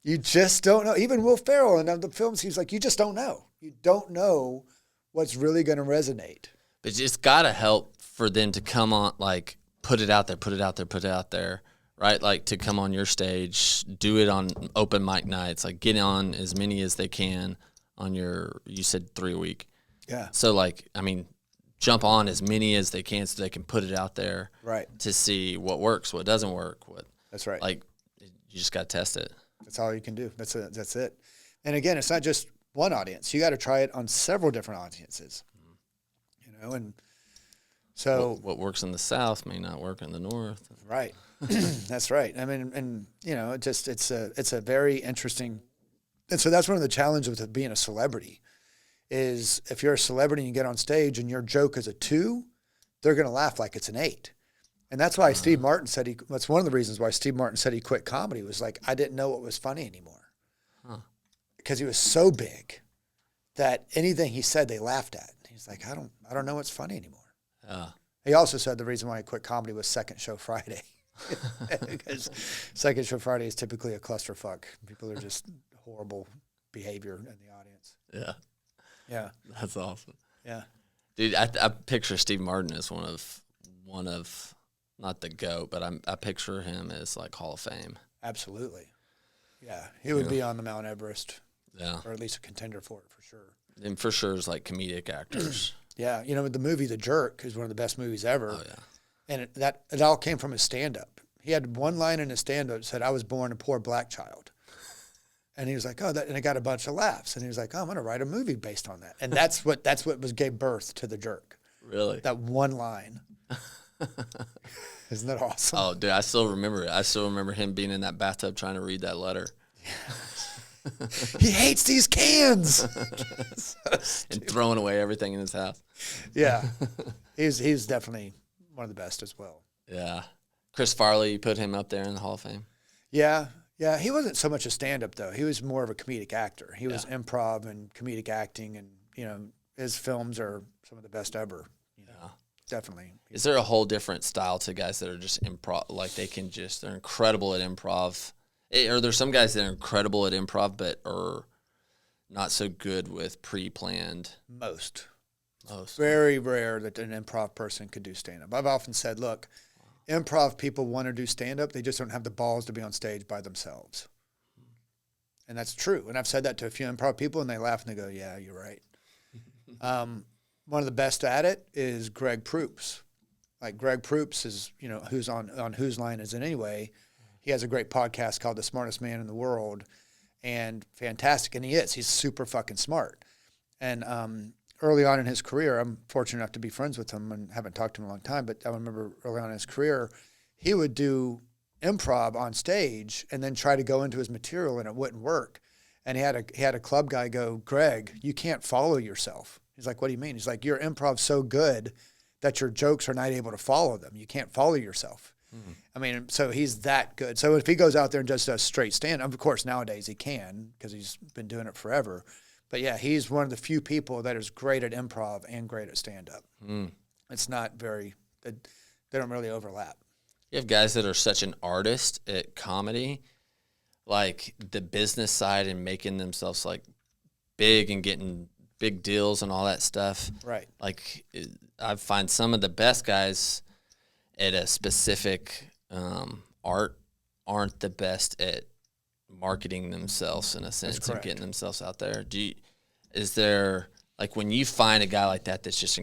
You just don't know. Even Will Ferrell in the films, he's like, you just don't know. You don't know what's really going to resonate. But it's got to help for them to come on, like, put it out there, right? Like, to come on your stage, do it on open mic nights, like, get on as many as they can on you said 3 a week. Yeah. So, like, I mean, jump on as many as they can so they can put it out there. Right. To see what works, what doesn't work. That's right. Like, you just got to test it. That's all you can do. That's it. And again, it's not just one audience. You got to try it on several different audiences. And so what works in the South may not work in the North. Right. That's right. I mean, and it's a very interesting. And so that's one of the challenges with being a celebrity is if you're a celebrity and you get on stage and your joke is a 2, they're going to laugh like it's an 8. And that's why Steve Martin said that's one of the reasons why Steve Martin said he quit comedy was like, I didn't know what was funny anymore. Because he was so big that anything he said, they laughed at. He's like, I don't know what's funny anymore. He also said the reason why he quit comedy was Second Show Friday. Because Second Show Friday is typically a clusterfuck. People are just horrible behavior in the audience. Yeah. Yeah. That's awesome. Yeah. Dude, I picture Steve Martin as one of not the GOAT, but I picture him as like Hall of Fame. Absolutely. Yeah. He would be on the Mount Everest. Yeah. Or at least a contender for it, for sure. And for sure is like comedic actors. Yeah. The movie The Jerk is one of the best movies ever. Oh, yeah. And it all came from his stand-up. He had one line in his stand-up that said, I was born a poor black child. And he was like, and it got a bunch of laughs. And he was like, I'm going to write a movie based on that. And that's what gave birth to The Jerk. Really? That one line. Isn't that awesome? Oh, dude, I still remember it. I still remember him being in that bathtub trying to read that letter. He hates these cans. And throwing away everything in his house. Yeah. He's definitely one of the best as well. Yeah. Chris Farley, you put him up there in the Hall of Fame? Yeah. Yeah, he wasn't so much a stand-up, though. He was more of a comedic actor. He was improv and comedic acting, and, his films are some of the best ever. Definitely. Is there a whole different style to guys that are just improv, like they're incredible at improv? Are there some guys that are incredible at improv but are not so good with pre-planned? Most. Very rare that an improv person could do stand-up. I've often said, look, improv people want to do stand-up. They just don't have the balls to be on stage by themselves. And that's true. And I've said that to a few improv people, and they laugh and they go, yeah, you're right. One of the best at it is Greg Proops. Like Greg Proops is, who's on Whose Line Is It Anyway? He has a great podcast called The Smartest Man in the World, and fantastic. And he is. He's super fucking smart. And early on in his career, I'm fortunate enough to be friends with him and haven't talked to him in a long time, but I remember early on in his career, he would do improv on stage and then try to go into his material, and it wouldn't work. And he had a club guy go, Greg, you can't follow yourself. He's like, what do you mean? He's like, your improv's so good that your jokes are not able to follow them. You can't follow yourself. Mm-hmm. I mean, so he's that good. So if he goes out there and just does straight stand-up, of course, nowadays he can because he's been doing it forever. But yeah, he's one of the few people that is great at improv and great at stand-up. Mm. It's not they don't really overlap. You have guys that are such an artist at comedy, like the business side and making themselves like big and getting big deals and all that stuff. Right. Like I find some of the best guys at a specific art aren't the best at marketing themselves in a sense and getting themselves out there. Is there, like, when you find a guy like that that's just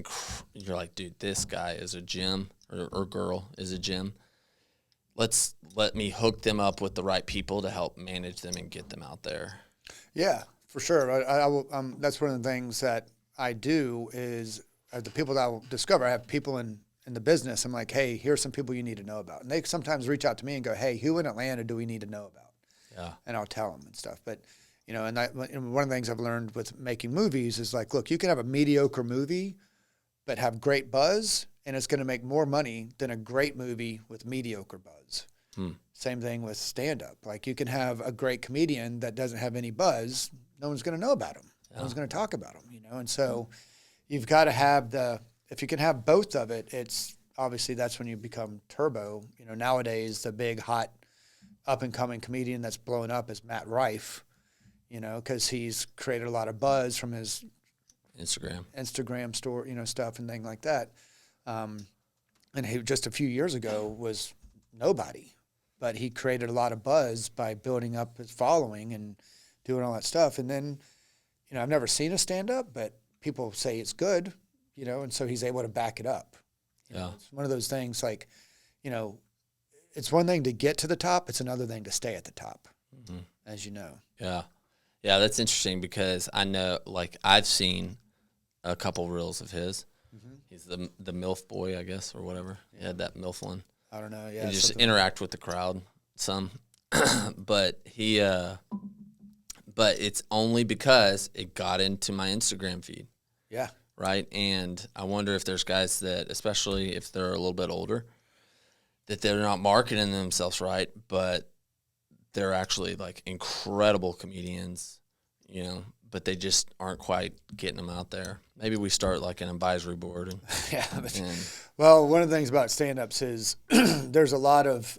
you're like, dude, this guy is a gem or girl is a gem. Let me hook them up with the right people to help manage them and get them out there. Yeah, for sure. I will, that's one of the things that I do is the people that I will discover, I have people in the business. I'm like, hey, here's some people you need to know about. And they sometimes reach out to me and go, hey, who in Atlanta do we need to know about? Yeah. And I'll tell them and stuff. But, and one of the things I've learned with making movies is like, look, you can have a mediocre movie, but have great buzz, and it's going to make more money than a great movie with mediocre buzz. Same thing with stand-up. Like, you can have a great comedian that doesn't have any buzz. No one's going to know about him. No one's going to talk about him, And so you've got to have if you can have both of it, it's obviously that's when you become turbo. Nowadays the big hot up-and-coming comedian that's blowing up is Matt Rife, because he's created a lot of buzz from his Instagram store, stuff and things like that. And he just a few years ago was nobody. But he created a lot of buzz by building up his following and doing all that stuff. And then, I've never seen a stand-up, but people say it's good, and so he's able to back it up. It's one of those things like, it's one thing to get to the top. It's another thing to stay at the top, as you know. Yeah. Yeah, that's interesting because I know, like, I've seen a couple reels of his. He's the MILF boy, I guess, or whatever. He had that MILF one. I don't know. Yeah, and just interact with the crowd some, but but it's only because it got into my Instagram feed. Yeah. Right. And I wonder if there's guys that, especially if they're a little bit older, that they're not marketing themselves right, but they're actually like incredible comedians, but they just aren't quite getting them out there. Maybe we start like an advisory board. Well, one of the things about stand-ups is there's a lot of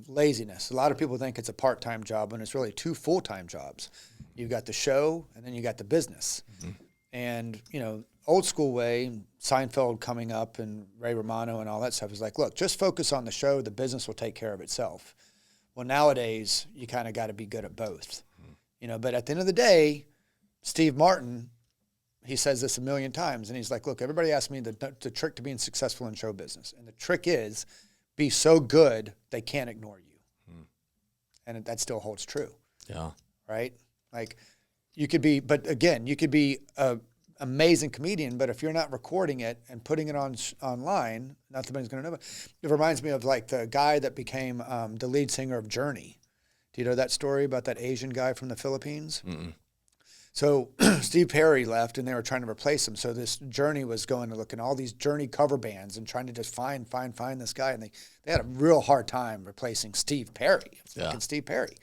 laziness. A lot of people think it's a part-time job when it's really 2 full-time jobs. You've got the show and then you got the business. And, old school way, Seinfeld coming up and Ray Romano and all that stuff is like, look, just focus on the show. The business will take care of itself. Well, nowadays you kind of got to be good at both, but at the end of the day, Steve Martin, he says this a million times, and he's like, look, everybody asks me the trick to being successful in show business. And the trick is be so good they can't ignore you. And that still holds true. Yeah. Right? Like you could be an amazing comedian, but if you're not recording it and putting it online, not everybody's going to know. It reminds me of like the guy that became the lead singer of Journey. Do you know that story about that Asian guy from the Philippines? So Steve Perry left, and they were trying to replace him. So this Journey was going to look in all these Journey cover bands and trying to just find this guy. And they had a real hard time replacing Steve Perry. Steve Perry.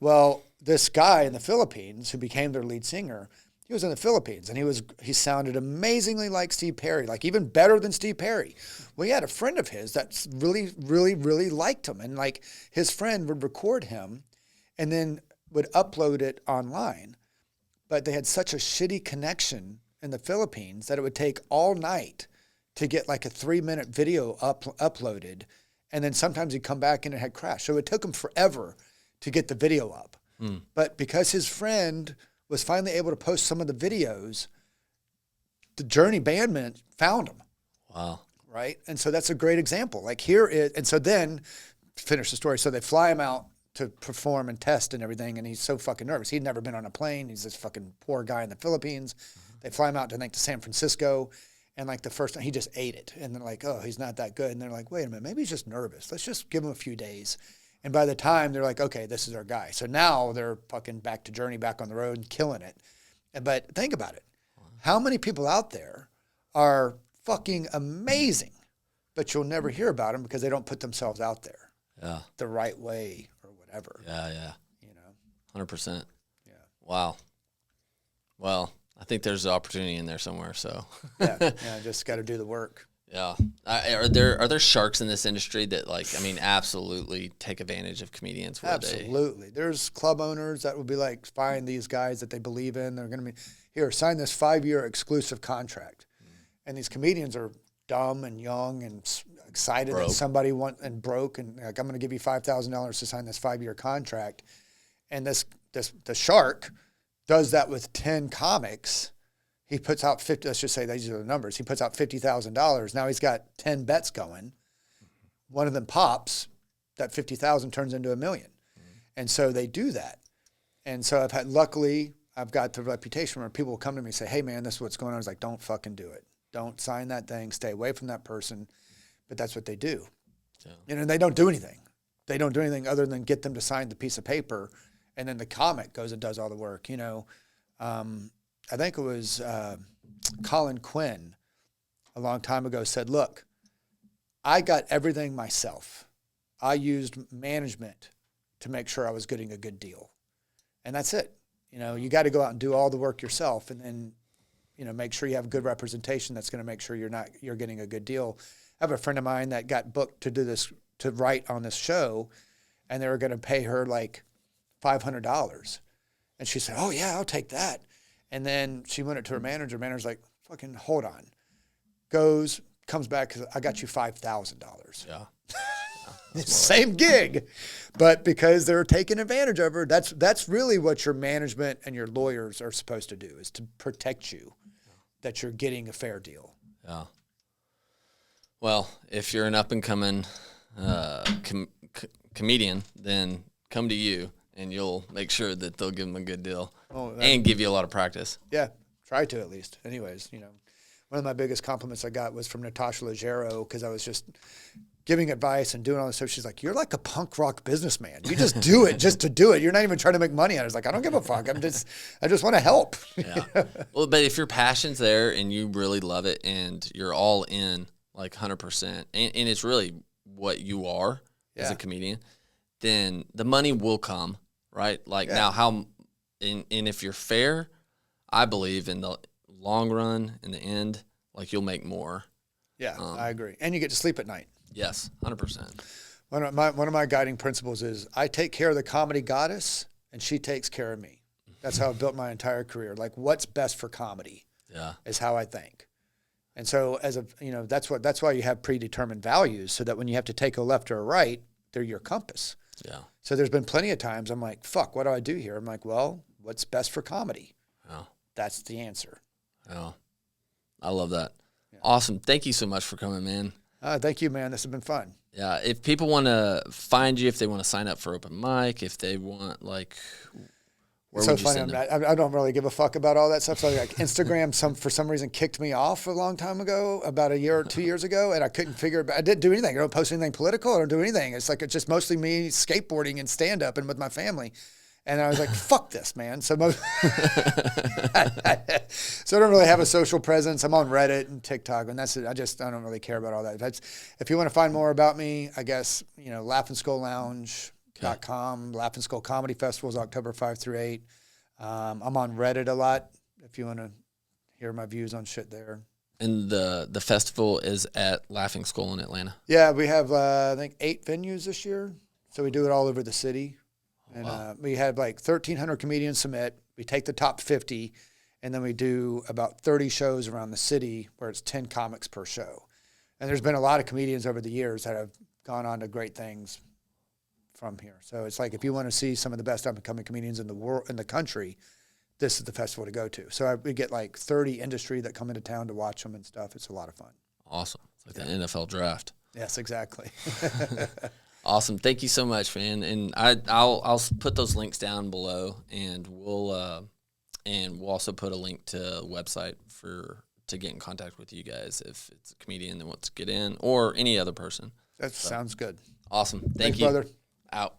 Well, this guy in the Philippines who became their lead singer, he was in the Philippines, and he sounded amazingly like Steve Perry, like even better than Steve Perry. Well, he had a friend of his that really, really, really liked him. And like his friend would record him and then would upload it online. But they had such a shitty connection in the Philippines that it would take all night to get like a 3-minute video uploaded. And then sometimes he'd come back and it had crashed. So it took him forever to get the video up. But because his friend was finally able to post some of the videos, the Journey bandman found him. Wow. Right? And so that's a great example. Like and so then, finish the story. So they fly him out to perform and test and everything, and he's so fucking nervous. He'd never been on a plane. He's this fucking poor guy in the Philippines. They fly him out to San Francisco, and like the first time he just ate it, and they're like, oh, he's not that good. And they're like, wait a minute, maybe he's just nervous. Let's just give him a few days. And by the time they're like, okay, this is our guy. So now they're fucking back to Journey, back on the road and killing it. But think about it. How many people out there are fucking amazing, but you'll never hear about them because they don't put themselves out there the right way or whatever. Yeah. 100%. Yeah. Wow. Well, I think there's an opportunity in there somewhere. So yeah, just got to do the work. Yeah. Are there sharks in this industry that absolutely take advantage of comedians? Absolutely. There's club owners that would be like, find these guys that they believe in. They're going to be here, sign this 5-year exclusive contract. And these comedians are dumb and young and excited that somebody broke and like, I'm going to give you $5,000 to sign this 5-year contract. And the shark does that with 10 comics. He puts out let's just say these are the numbers. He puts out $50,000. Now he's got 10 bets going. One of them pops, that 50,000 turns into $1 million. And so they do that. And so luckily I've got the reputation where people will come to me and say, hey man, this is what's going on. I was like, don't fucking do it. Don't sign that thing. Stay away from that person. But that's what they do. Yeah. And they don't do anything. They don't do anything other than get them to sign the piece of paper, and then the comic goes and does all the work. I think it was Colin Quinn a long time ago said, look, I got everything myself. I used management to make sure I was getting a good deal. And that's it. You got to go out and do all the work yourself, and then, make sure you have good representation that's going to make sure you're getting a good deal. I have a friend of mine that got booked to write on this show, and they were going to pay her like $500. And she said, oh yeah, I'll take that. And then she went it to her manager. Manager's like, fucking hold on. Comes back, because I got you $5,000. Yeah. Same gig, but because they're taking advantage of her, that's really what your management and your lawyers are supposed to do, is to protect you, that you're getting a fair deal. Yeah. Well, if you're an up-and-coming comedian, then come to you, and you'll make sure that they'll give them a good deal and give you a lot of practice. Yeah, try to at least. Anyways, one of my biggest compliments I got was from Natasha Leggero, because I was just giving advice and doing all this stuff. She's like, you're like a punk rock businessman. You just do it just to do it. You're not even trying to make money. I was like, I don't give a fuck. I just want to help. Yeah. Well, but if your passion's there and you really love it and you're all in, like 100%, and it's really what you are as a comedian, then the money will come, right? Like now and if you're fair, I believe in the long run, in the end, like you'll make more. Yeah, I agree. And you get to sleep at night. Yes, 100%. One of my guiding principles is I take care of the comedy goddess, and she takes care of me. That's how I built my entire career. Like, what's best for comedy is how I think. And so that's why you have predetermined values, so that when you have to take a left or a right, they're your compass. Yeah. So there's been plenty of times I'm like, fuck, what do I do here? I'm like, well, what's best for comedy? Yeah. That's the answer. Yeah. I love that. Yeah. Awesome. Thank you so much for coming, man. Thank you, man. This has been fun. Yeah. If people want to find you, if they want to sign up for open mic, if they want, like, where would you send them? I don't really give a fuck about all that stuff. So like Instagram, for some reason, kicked me off a long time ago, about a year or 2 years ago, and I couldn't figure it out. I didn't do anything. I don't post anything political. I don't do anything. It's just mostly me skateboarding and stand-up and with my family. And I was like, fuck this, man. So so I don't really have a social presence. I'm on Reddit and TikTok, and that's it. I don't really care about all that. If you want to find more about me, I guess, LaughingSkullLounge.com. Laughing Skull Comedy Festival is October 5 through 8. I'm on Reddit a lot if you want to hear my views on shit there. And the festival is at Laughing Skull in Atlanta. Yeah, we have, I think, 8 venues this year. So we do it all over the city. And we had like 1,300 comedians submit. We take the top 50, and then we do about 30 shows around the city where it's 10 comics per show. And there's been a lot of comedians over the years that have gone on to great things from here. So it's like, if you want to see some of the best up-and-coming comedians in the world, in the country, this is the festival to go to. So we get like 30 industry that come into town to watch them and stuff. It's a lot of fun. Awesome. It's like the NFL draft. Yes, exactly. Awesome. Thank you so much, man. And I'll put those links down below, and we'll also put a link to a website to get in contact with you guys if it's a comedian that wants to get in, or any other person. That sounds good. Awesome. Thanks, Thank you. brother. Out.